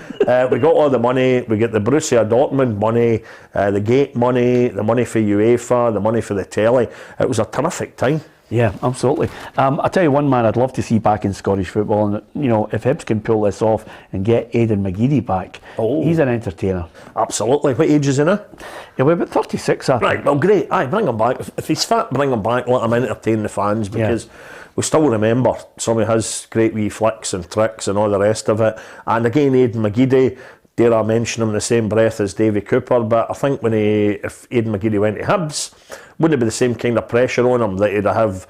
Speaker 2: we got all the money. We get the Borussia Dortmund money, the gate money, the money for UEFA, the money for the telly. It was a terrific time.
Speaker 1: Yeah, absolutely. I'll tell you one man I'd love to see back in Scottish football, and if Hibs can pull this off and get Aiden McGeady back, he's an entertainer.
Speaker 2: Absolutely. What age is he now?
Speaker 1: Yeah, we're about 36, I think.
Speaker 2: Right, well, great. Aye, bring him back. If he's fit, bring him back. Let him entertain the fans, because we still remember some of his great wee flicks and tricks and all the rest of it. And again, Aiden McGeady, dare I mention him in the same breath as Davy Cooper, but I think if Aiden McGeady went to Hibs, wouldn't it be the same kind of pressure on him that he'd have,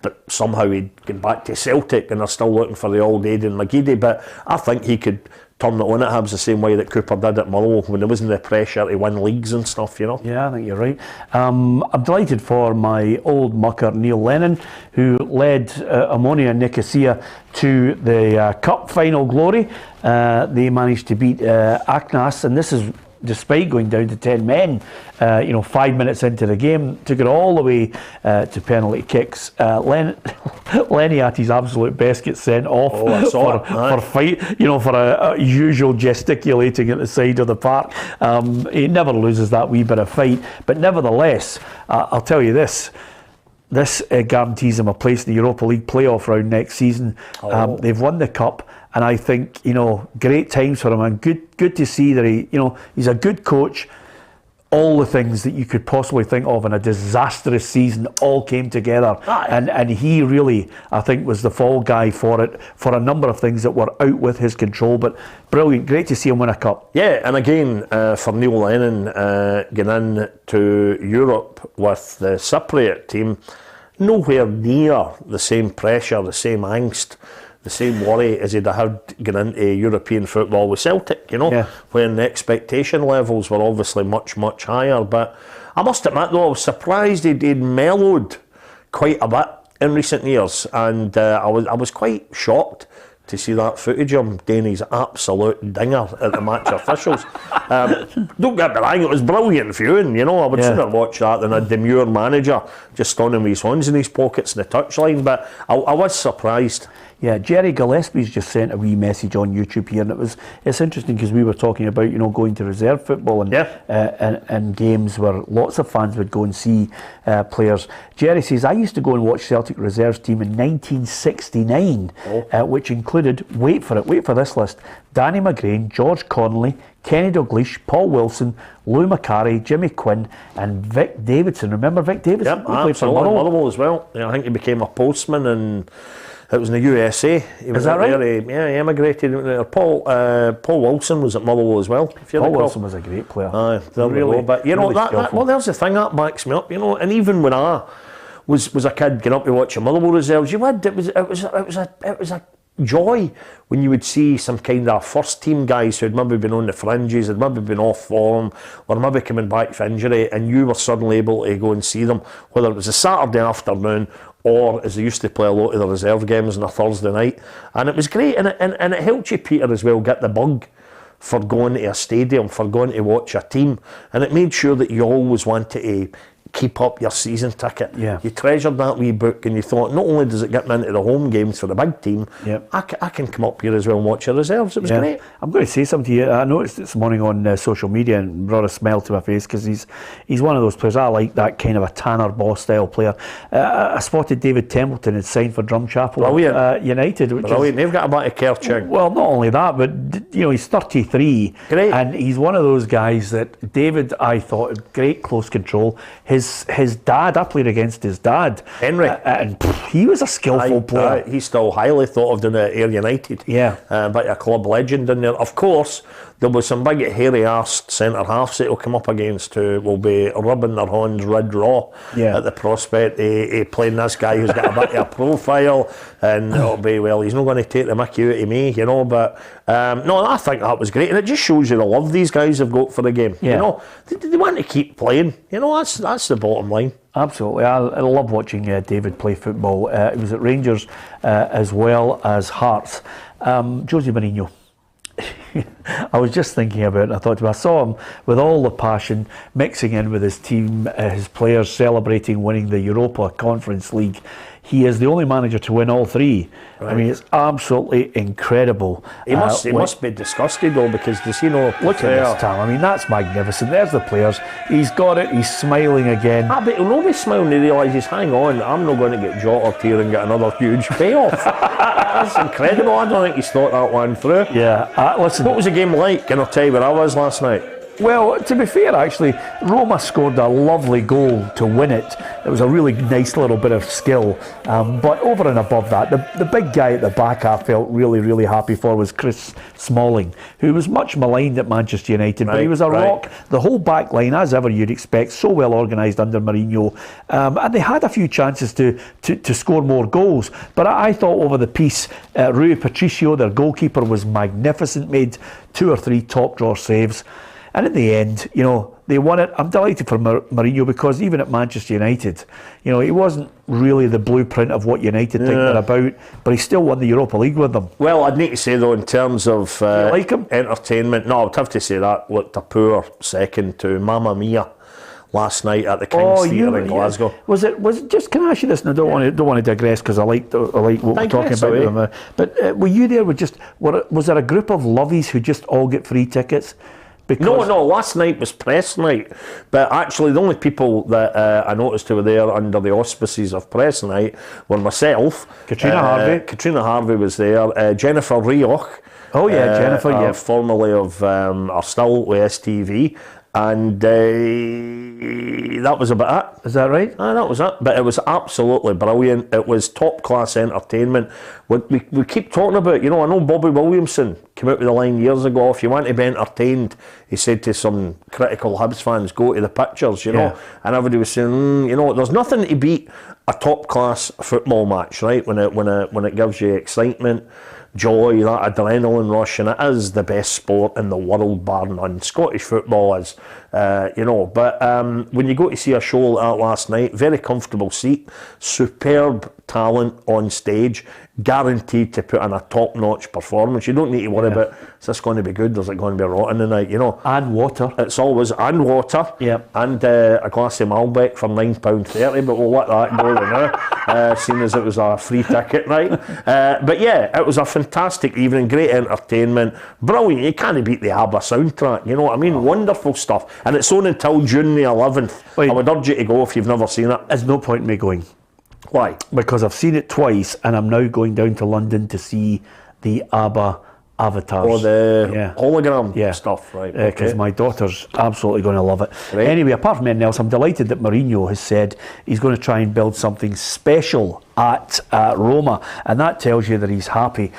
Speaker 2: but somehow he'd get back to Celtic and they're still looking for the old Aiden McGeady. But I think he could turn it on at Hibs the same way that Cooper did at Motherwell when there wasn't the pressure to win leagues and stuff,
Speaker 1: Yeah, I think you're right. I'm delighted for my old mucker Neil Lennon, who led Omonia and Nicosia to the Cup final glory. They managed to beat Aknas, and this is despite going down to 10 men, 5 minutes into the game, took it all the way to penalty kicks. Lenny at his absolute best gets sent off for a usual gesticulating at the side of the park. He never loses that wee bit of fight, but nevertheless, I'll tell you this. This guarantees them a place in the Europa League playoff round next season. They've won the cup, and I think great times for him, and good to see that he's a good coach. All the things that you could possibly think of in a disastrous season all came together, and he really, I think, was the fall guy for it, for a number of things that were out with his control. But brilliant, great to see him win a cup.
Speaker 2: Yeah, and again for Neil Lennon getting into Europe with the Cypriot team, nowhere near the same pressure, the same angst, the same worry as he'd had getting into European football with Celtic, when the expectation levels were obviously much, much higher. But I must admit, though, I was surprised he'd mellowed quite a bit in recent years, and I was quite shocked to see that footage of him doing his absolute dinger at the match officials. Don't get me wrong, it was brilliant viewing, I would sooner watch that than a demure manager just standing with his hands in his pockets in the touchline, but I was surprised.
Speaker 1: Yeah, Jerry Gillespie's just sent a wee message on YouTube here, and it's interesting because we were talking about going to reserve football and games where lots of fans would go and see players. Jerry says, I used to go and watch Celtic Reserves team in 1969, which included, wait for this list, Danny McGrain, George Connolly, Kenny Dalglish, Paul Wilson, Lou Macari, Jimmy Quinn and Vic Davidson. Remember Vic Davidson?
Speaker 2: Yep, absolutely. Motherwell as well. I think he became a postman and it was in the USA.
Speaker 1: Is that right?
Speaker 2: He emigrated. Paul Wilson was at Motherwell as well.
Speaker 1: Paul Wilson was a great player.
Speaker 2: There we go. But there's the thing that backs me up. And even when I was a kid getting up to watch a Motherwell Reserves, you would. It was a joy when you would see some kind of first team guys who had maybe been on the fringes, had maybe been off form, or maybe coming back for injury, and you were suddenly able to go and see them, whether it was a Saturday afternoon or, as they used to play a lot of the reserve games on a Thursday night. And it was great, and it helped you, Peter, as well, get the bug for going to a stadium, for going to watch a team, and it made sure that you always wanted to keep up your season ticket.
Speaker 1: Yeah.
Speaker 2: You treasured that wee book, and you thought, not only does it get me into the home games for the big team,
Speaker 1: Yep.
Speaker 2: I can come up here as well and watch the reserves. It was great.
Speaker 1: I'm going to say something to you. I noticed this morning on social media and brought a smile to my face because he's one of those players. I like that kind of a Tanner Boss style player. I spotted David Templeton had signed for Drumchapel United.
Speaker 2: Brilliant. They've got a bit of Kerching.
Speaker 1: Well, not only that, but he's 33.
Speaker 2: Great.
Speaker 1: And he's one of those guys that David, I thought, had great close control. His dad, I played against his dad.
Speaker 2: Henry.
Speaker 1: And he was a skillful player.
Speaker 2: He's still highly thought of down at Ayr United.
Speaker 1: Yeah.
Speaker 2: But a club legend in there. Of course, there was some big hairy-arsed centre-halves that will come up against who will be rubbing their hands red raw at the prospect of playing this guy who's got a bit of a profile, and it'll be, well, he's not going to take the mickey out of me, but no, I think that was great, and it just shows you the love these guys have got for the game. They want to keep playing, that's the bottom line.
Speaker 1: Absolutely. I love watching David play football. He was at Rangers as well as Hearts. Jose Mourinho. I was just thinking about it, and I thought to myself, I saw him with all the passion mixing in with his team, his players celebrating winning the Europa Conference League. He is the only manager to win all three. Right. I mean, it's absolutely incredible.
Speaker 2: He must be disgusted though, because does he know?
Speaker 1: Look at this, Tam. I mean, that's magnificent. There's the players. He's got it. He's smiling again.
Speaker 2: But he'll not be smiling. He realises, hang on, I'm not going to get Jota here and get another huge payoff. That's incredible. I don't think he's thought that one through.
Speaker 1: Yeah. Listen.
Speaker 2: What was the game like? Can I tell you where I was last night?
Speaker 1: Well, to be fair, actually, Roma scored a lovely goal to win it. It was a really nice little bit of skill. But over and above that, the big guy at the back I felt really, really happy for was Chris Smalling, who was much maligned at Manchester United, but he was a rock. The whole back line, as ever you'd expect, so well organised under Mourinho. And they had a few chances to score more goals. But I thought over the piece, Rui Patricio, their goalkeeper, was magnificent, made 2 or 3 top drawer saves. And in the end, they won it. I'm delighted for Mourinho, because even at Manchester United, he wasn't really the blueprint of what United think they're about, but he still won the Europa League with them.
Speaker 2: Well, I'd need to say though, in terms of
Speaker 1: do you like him?
Speaker 2: Entertainment, no, I'd have to say that looked a poor second to Mamma Mia last night at the King's Theatre in Glasgow.
Speaker 1: Was it just? Can I ask you this? And I don't want to digress, because I like what we're talking about. But were you there? Was there a group of lovies who just all get free tickets?
Speaker 2: No, last night was press night, but actually the only people that I noticed who were there under the auspices of press night were myself,
Speaker 1: Katrina
Speaker 2: Harvey was there, Jennifer Rioch,
Speaker 1: Jennifer,
Speaker 2: formerly of or still with STV, and that was about it.
Speaker 1: Is that right?
Speaker 2: That was it. But it was absolutely brilliant. It was top class entertainment. We keep talking about, I know Bobby Williamson came out with the line years ago, if you want to be entertained, he said to some critical Hibs fans, go to the pictures, and everybody was saying, there's nothing to beat a top class football match, right? When it gives you excitement, joy, that adrenaline rush, and it is the best sport in the world, bar none. Scottish football is, but when you go to see a show like that last night, very comfortable seat, superb talent on stage, guaranteed to put in a top-notch performance. You don't need to worry about, is this going to be good, or is it going to be rotten tonight,
Speaker 1: And water.
Speaker 2: It's always, and water, and a glass of Malbec for £9.30, but we'll let that go now, seeing as it was a free ticket night. But yeah, it was a fantastic evening, great entertainment, brilliant. You can't beat the ABBA soundtrack, you know what I mean? Wonderful stuff. And it's on until June the 11th.
Speaker 1: Wait.
Speaker 2: I would urge you to go if you've never seen it.
Speaker 1: There's no point in me going.
Speaker 2: Why?
Speaker 1: Because I've seen it twice, and I'm now going down to London to see the ABBA avatars.
Speaker 2: Or the hologram stuff, right?
Speaker 1: Because my daughter's absolutely going to love it.
Speaker 2: Right.
Speaker 1: Anyway, apart from anything else, I'm delighted that Mourinho has said he's going to try and build something special at Roma, and that tells you that he's happy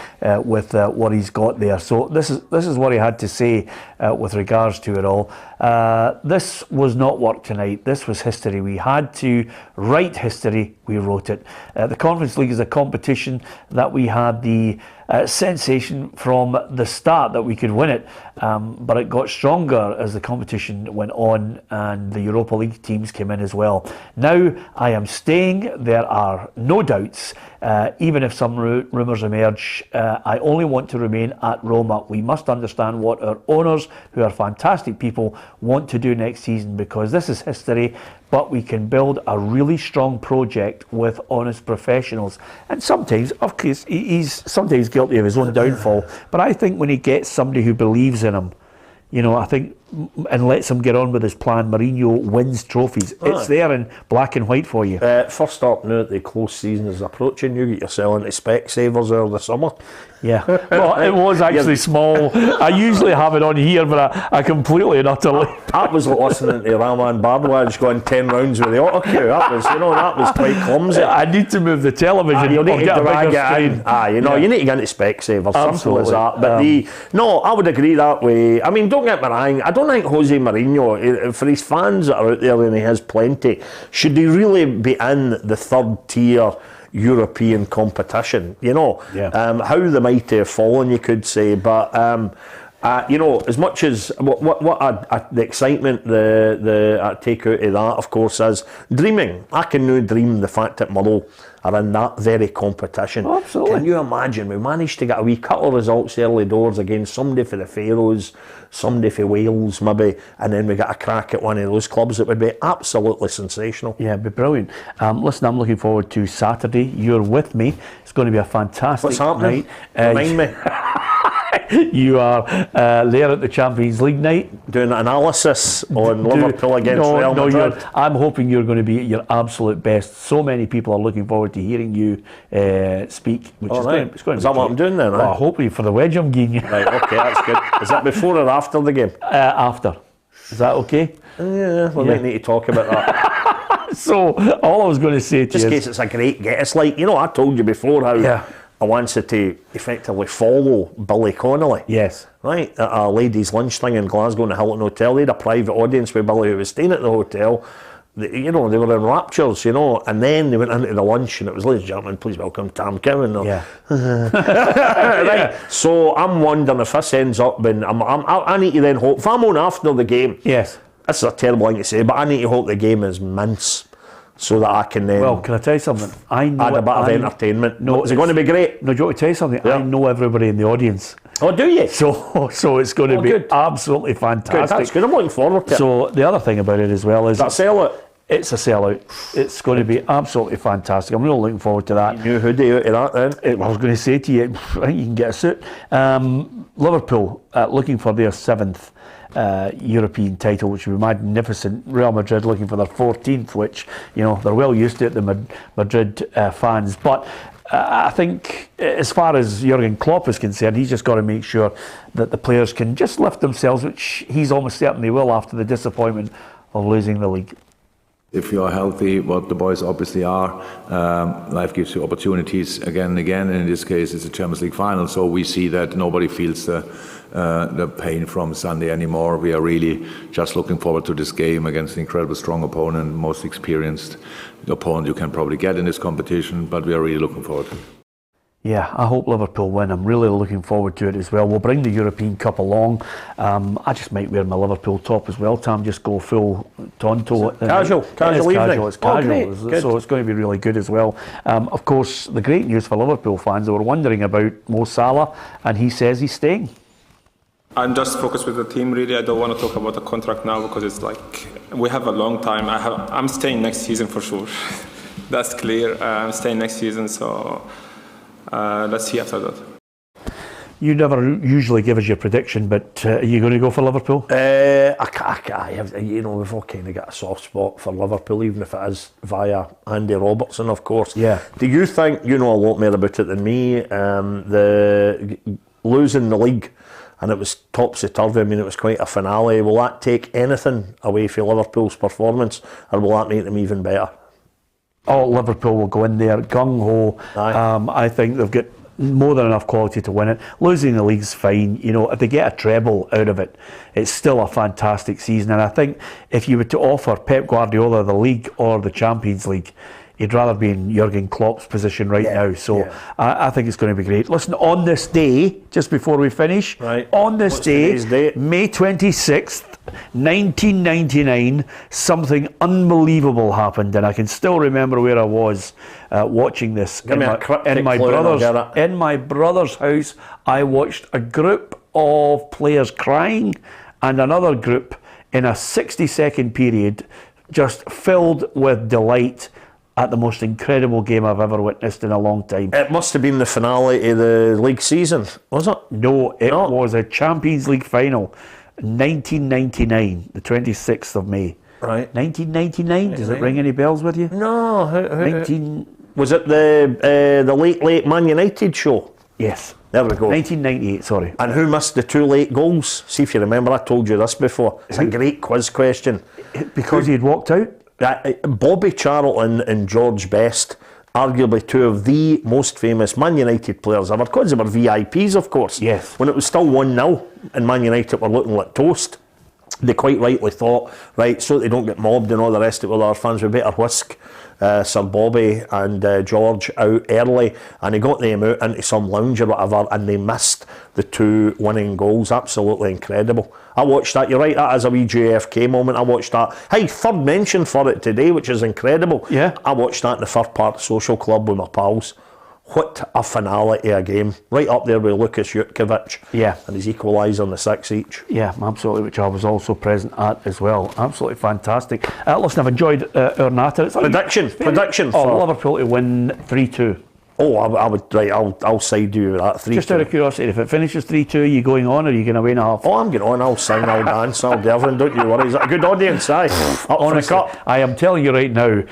Speaker 1: with what he's got there. So this is what he had to say with regards to it all. This was not work tonight. This was history. We had to write history. We wrote it. The Conference League is a competition that we had the sensation from the start that we could win it, but it got stronger as the competition went on and the Europa League teams came in as well. Now I am staying. There are no doubts, even if some rumours emerge. I only want to remain at Roma. We must understand what our owners, who are fantastic people, want to do next season, because this is history, but we can build a really strong project with honest professionals. And sometimes, of course, he's sometimes guilty of his own downfall, but I think when he gets somebody who believes in him, you know, I think, and lets him get on with his plan, Mourinho wins trophies. It's there in black and white for you.
Speaker 2: First up now that the close season is approaching, you get yourself into Specsavers over the summer.
Speaker 1: Yeah, well, it was actually small. I usually have it on here, but I completely and utterly...
Speaker 2: That was like listening to Rahman Bardwaj going 10 rounds with the auto cue. That was quite clumsy.
Speaker 1: I need to move the television.
Speaker 2: You need to drag it in. You need to get into Specsavers. Simple as that. But I would agree that way. I mean, don't get me wrong. I don't think Jose Mourinho, for his fans that are out there, and he has plenty, should he really be in the third tier European competition? How the mighty have fallen, you could say, but as much as the excitement I take out of that, of course, is dreaming. I can now dream the fact that Motherwell are in that very competition.
Speaker 1: Oh, absolutely.
Speaker 2: Can you imagine? We managed to get a wee couple of results early doors against somebody for the Faroes, somebody for Wales maybe, and then we got a crack at one of those clubs. It would be absolutely sensational.
Speaker 1: Yeah, it'd be brilliant. Listen, I'm looking forward to Saturday. You're with me. It's going to be a fantastic
Speaker 2: What's happening?
Speaker 1: night.
Speaker 2: Remind me.
Speaker 1: You are there at the Champions League night.
Speaker 2: Doing an analysis on Liverpool against Real Madrid.
Speaker 1: I'm hoping you're going to be at your absolute best. So many people are looking forward to hearing you speak. Which is going to
Speaker 2: is that what I'm doing then?
Speaker 1: Well, hopefully for the wedge I'm giving you.
Speaker 2: Right, okay, that's good. Is that before or after the game?
Speaker 1: After. Is that okay?
Speaker 2: Yeah, we might need to talk about that.
Speaker 1: So, all I was going to say to you
Speaker 2: just in case it's a great get. It's like, I told you before how I wanted to effectively follow Billy Connolly.
Speaker 1: Yes.
Speaker 2: Right, at a ladies' lunch thing in Glasgow in the Hilton Hotel. They had a private audience with Billy, who was staying at the hotel. They were in raptures, and then they went into the lunch, and it was, ladies and gentlemen, please welcome Tam Cowan.
Speaker 1: Yeah.
Speaker 2: Right. So I'm wondering if this ends up being, I need to then hope, if I'm on after the game,
Speaker 1: yes,
Speaker 2: this is a terrible thing to say, but I need to hope the game is mince, so that I can then...
Speaker 1: Well, can I tell you something? I know
Speaker 2: add a bit of entertainment. No, is it going to be great?
Speaker 1: No, do you want me to tell you something?
Speaker 2: Yeah.
Speaker 1: I know everybody in the audience.
Speaker 2: Oh, do you?
Speaker 1: So it's going to be
Speaker 2: good.
Speaker 1: Absolutely fantastic.
Speaker 2: Good, that's good. I'm looking forward to it.
Speaker 1: So the other thing about it as well is...
Speaker 2: That sellout?
Speaker 1: It's a sellout. It's going to be absolutely fantastic. I'm really looking forward to that.
Speaker 2: New hoodie out of that then?
Speaker 1: I was going to say to you, I think you can get a suit. Liverpool looking for their 7th European title, which would be magnificent. Real Madrid looking for their 14th, which, they're well used to it, the Madrid fans. But I think as far as Jurgen Klopp is concerned, he's just got to make sure that the players can just lift themselves, which he's almost certainly will after the disappointment of losing the league.
Speaker 3: If you are healthy, what the boys obviously are, life gives you opportunities again and again, and in this case it's a Champions League final, so we see that nobody feels the pain from Sunday anymore. We are really just looking forward to this game against an incredibly strong opponent, most experienced opponent you can probably get in this competition, but we are really looking forward.
Speaker 1: Yeah, I hope Liverpool win. I'm really looking forward to it as well. We'll bring the European Cup along. I just might wear my Liverpool top as well, Tam. Just go full Tonto.
Speaker 2: Casual
Speaker 1: It's
Speaker 2: evening.
Speaker 1: casual. It's casual. So it's going to be really good as well. Of course, the great news for Liverpool fans, they were wondering about Mo Salah, and he says he's staying.
Speaker 4: I'm just focused with the team, really. I don't want to talk about the contract now because it's like we have a long time. I'm staying next season for sure. That's clear. I'm staying next season, so... let's see after that.
Speaker 1: You never usually give us your prediction, but are you going to go for Liverpool?
Speaker 2: I have, we've all kind of got a soft spot for Liverpool, even if it is via Andy Robertson, of course.
Speaker 1: Yeah.
Speaker 2: Do you think, you know a lot more about it than me, the losing the league, and it was topsy-turvy, it was quite a finale, will that take anything away from Liverpool's performance, or will that make them even better?
Speaker 1: Liverpool will go in there gung-ho. I think they've got more than enough quality to win it. Losing the league's fine. You know, if they get a treble out of it, it's still a fantastic season. And I think if you were to offer Pep Guardiola the league or the Champions League, he'd rather be in Jurgen Klopp's position now. So I think it's going to be great. Listen, on this day, just before we finish, on this day, May 26th, 1999, something unbelievable happened, and I can still remember where I was watching this in my brother's house. I watched a group of players crying and another group in a 60-second period just filled with delight at the most incredible game I've ever witnessed in a long time.
Speaker 2: It must have been the finale of the league season, was it?
Speaker 1: No, it was a Champions League final, 1999, the 26th of May.
Speaker 2: Right.
Speaker 1: 1999, does it ring any bells with you?
Speaker 2: No. Was it the late Man United show?
Speaker 1: Yes.
Speaker 2: There we go.
Speaker 1: 1998, sorry.
Speaker 2: And who missed the 2 late goals? See if you remember, I told you this before. It's a great quiz question.
Speaker 1: Because he had walked out?
Speaker 2: Bobby Charlton and George Best, arguably 2 of the most famous Man United players ever, because they were VIPs, of course.
Speaker 1: Yes.
Speaker 2: When it was still 1-0 and Man United were looking like toast, they quite rightly thought, right, so they don't get mobbed and all the rest of it with our fans, we better whisk Sir Bobby and George out early, and he got them out into some lounge or whatever, and they missed the 2 winning goals. Absolutely incredible. I watched that. You're right, that is a wee JFK moment. I watched that. Hey, 3rd mention for it today, which is incredible.
Speaker 1: Yeah.
Speaker 2: I watched that in the Fir Park Social Club with my pals. What a finale to a game. Right up there with Lukas Jutkiewicz.
Speaker 1: Yeah.
Speaker 2: And his equaliser on the 6 each.
Speaker 1: Yeah, absolutely, which I was also present at as well. Absolutely fantastic. Listen, I've enjoyed our natter.
Speaker 2: Prediction for
Speaker 1: Liverpool to win 3-2.
Speaker 2: Oh, I would. Right, I'll side you with that. 3-2.
Speaker 1: Just out of curiosity, if it finishes 3-2, are you going on or are you going to win a half?
Speaker 2: Oh, I'm going on. I'll sing, I'll dance, I'll do everything. Don't you worry. Is that a good audience? Aye.
Speaker 1: Honestly, I am telling you right now,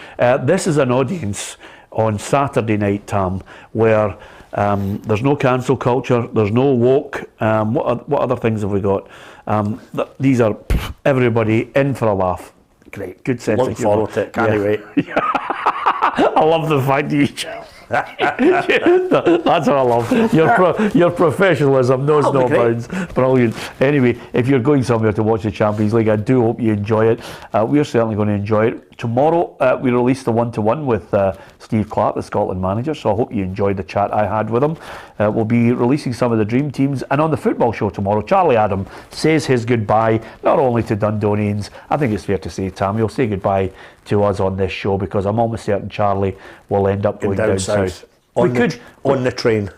Speaker 1: this is an audience on Saturday night, Tam, where there's no cancel culture, there's no woke. What other things have we got? These are everybody in for a laugh.
Speaker 2: Great.
Speaker 1: Good sense
Speaker 2: Looking
Speaker 1: of humour.
Speaker 2: forward to it. Can't wait.
Speaker 1: I love the fact you. That's what I love. Your professionalism knows no bounds. Brilliant. Anyway, if you're going somewhere to watch the Champions League, I do hope you enjoy it. We're certainly going to enjoy it. Tomorrow we released the 1-to-1 with Steve Clark, the Scotland manager, so I hope you enjoyed the chat I had with him. We'll be releasing some of the dream teams, and on the football show tomorrow, Charlie Adam says his goodbye not only to Dundonians, I think it's fair to say, Tam, he'll say goodbye to us on this show, because I'm almost certain Charlie will end up going down south.
Speaker 2: On the train.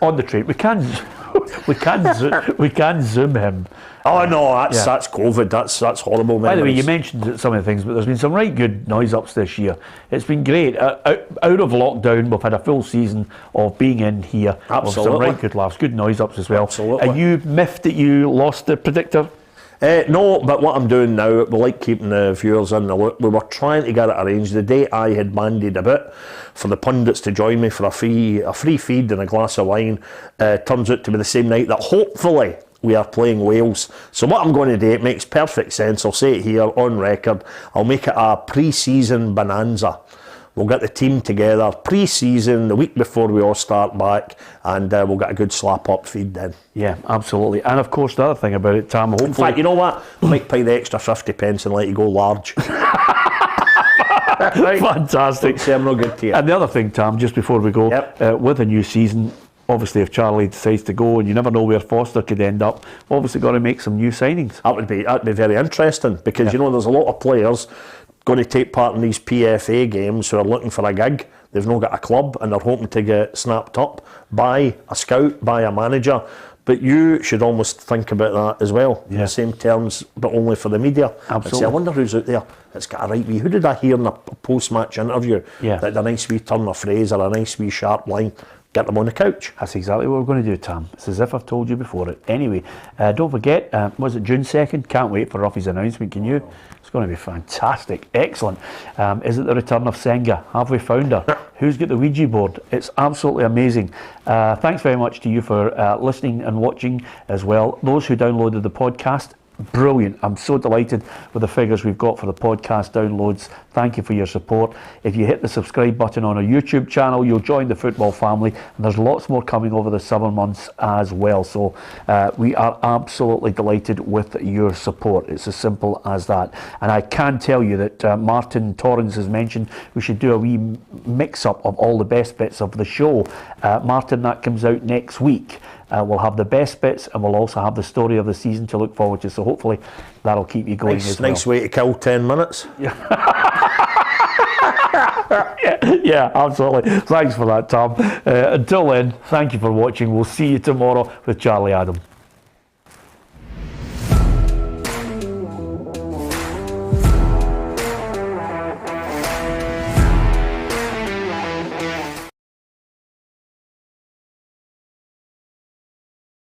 Speaker 1: We can zoom him.
Speaker 2: Oh no, that's COVID. That's horrible.
Speaker 1: By the way, you mentioned some of the things, but there's been some right good noise ups this year. It's been great. Out of lockdown, we've had a full season of being in here.
Speaker 2: Absolutely.
Speaker 1: With some right good laughs, good noise ups as well.
Speaker 2: Absolutely.
Speaker 1: Are you miffed that you lost the predictor?
Speaker 2: No, but what I'm doing now, we like keeping the viewers in the loop. We were trying to get it arranged. The day I had bandied a bit for the pundits to join me for a free feed and a glass of wine, turns out to be the same night that hopefully we are playing Wales. So what I'm going to do, it makes perfect sense. I'll say it here on record. I'll make it a pre-season bonanza. We'll get the team together pre-season, the week before we all start back, and we'll get a good slap-up feed then.
Speaker 1: Yeah, absolutely. And of course, the other thing about it, Tam, hopefully...
Speaker 2: In fact, you know what? I might pay the extra 50 pence and let you go large. Right.
Speaker 1: Fantastic.
Speaker 2: I'm not good to you.
Speaker 1: And the other thing, Tam, just before we go, with a new season, obviously if Charlie decides to go, and you never know where Foster could end up, obviously got to make some new signings.
Speaker 2: That'd be very interesting, because you know there's a lot of players going to take part in these PFA games who are looking for a gig. They've not got a club and they're hoping to get snapped up by a scout, by a manager. But you should almost think about that as well, in the same terms, but only for the media.
Speaker 1: Absolutely.
Speaker 2: Say, I wonder who's out there that's got a right wee... Who did I hear in a post-match interview that had a nice wee turn of phrase or a nice wee sharp line? Get them on the couch.
Speaker 1: That's exactly what we're going to do, Tam. It's as if I've told you before it. Anyway, don't forget, was it June 2nd? Can't wait for Ruffy's announcement, can you? It's going to be fantastic. Excellent. Is it the return of Senga? Have we found her? Who's got the Ouija board? It's absolutely amazing. Thanks very much to you for listening and watching as well. Those who downloaded the podcast, brilliant. I'm so delighted with the figures we've got for the podcast downloads. Thank you for your support. If you hit the subscribe button on our YouTube channel, you'll join the football family, and there's lots more coming over the summer months as well. So we are absolutely delighted with your support. It's as simple as that. And I can tell you that Martin Torrens has mentioned we should do a wee mix-up of all the best bits of the show. Martin, that comes out next week. We'll have the best bits, and we'll also have the story of the season to look forward to. So hopefully that'll keep you going as well.
Speaker 2: Nice way to kill 10 minutes.
Speaker 1: Yeah, absolutely. Thanks for that, Tom. Until then, thank you for watching. We'll see you tomorrow with Charlie Adam.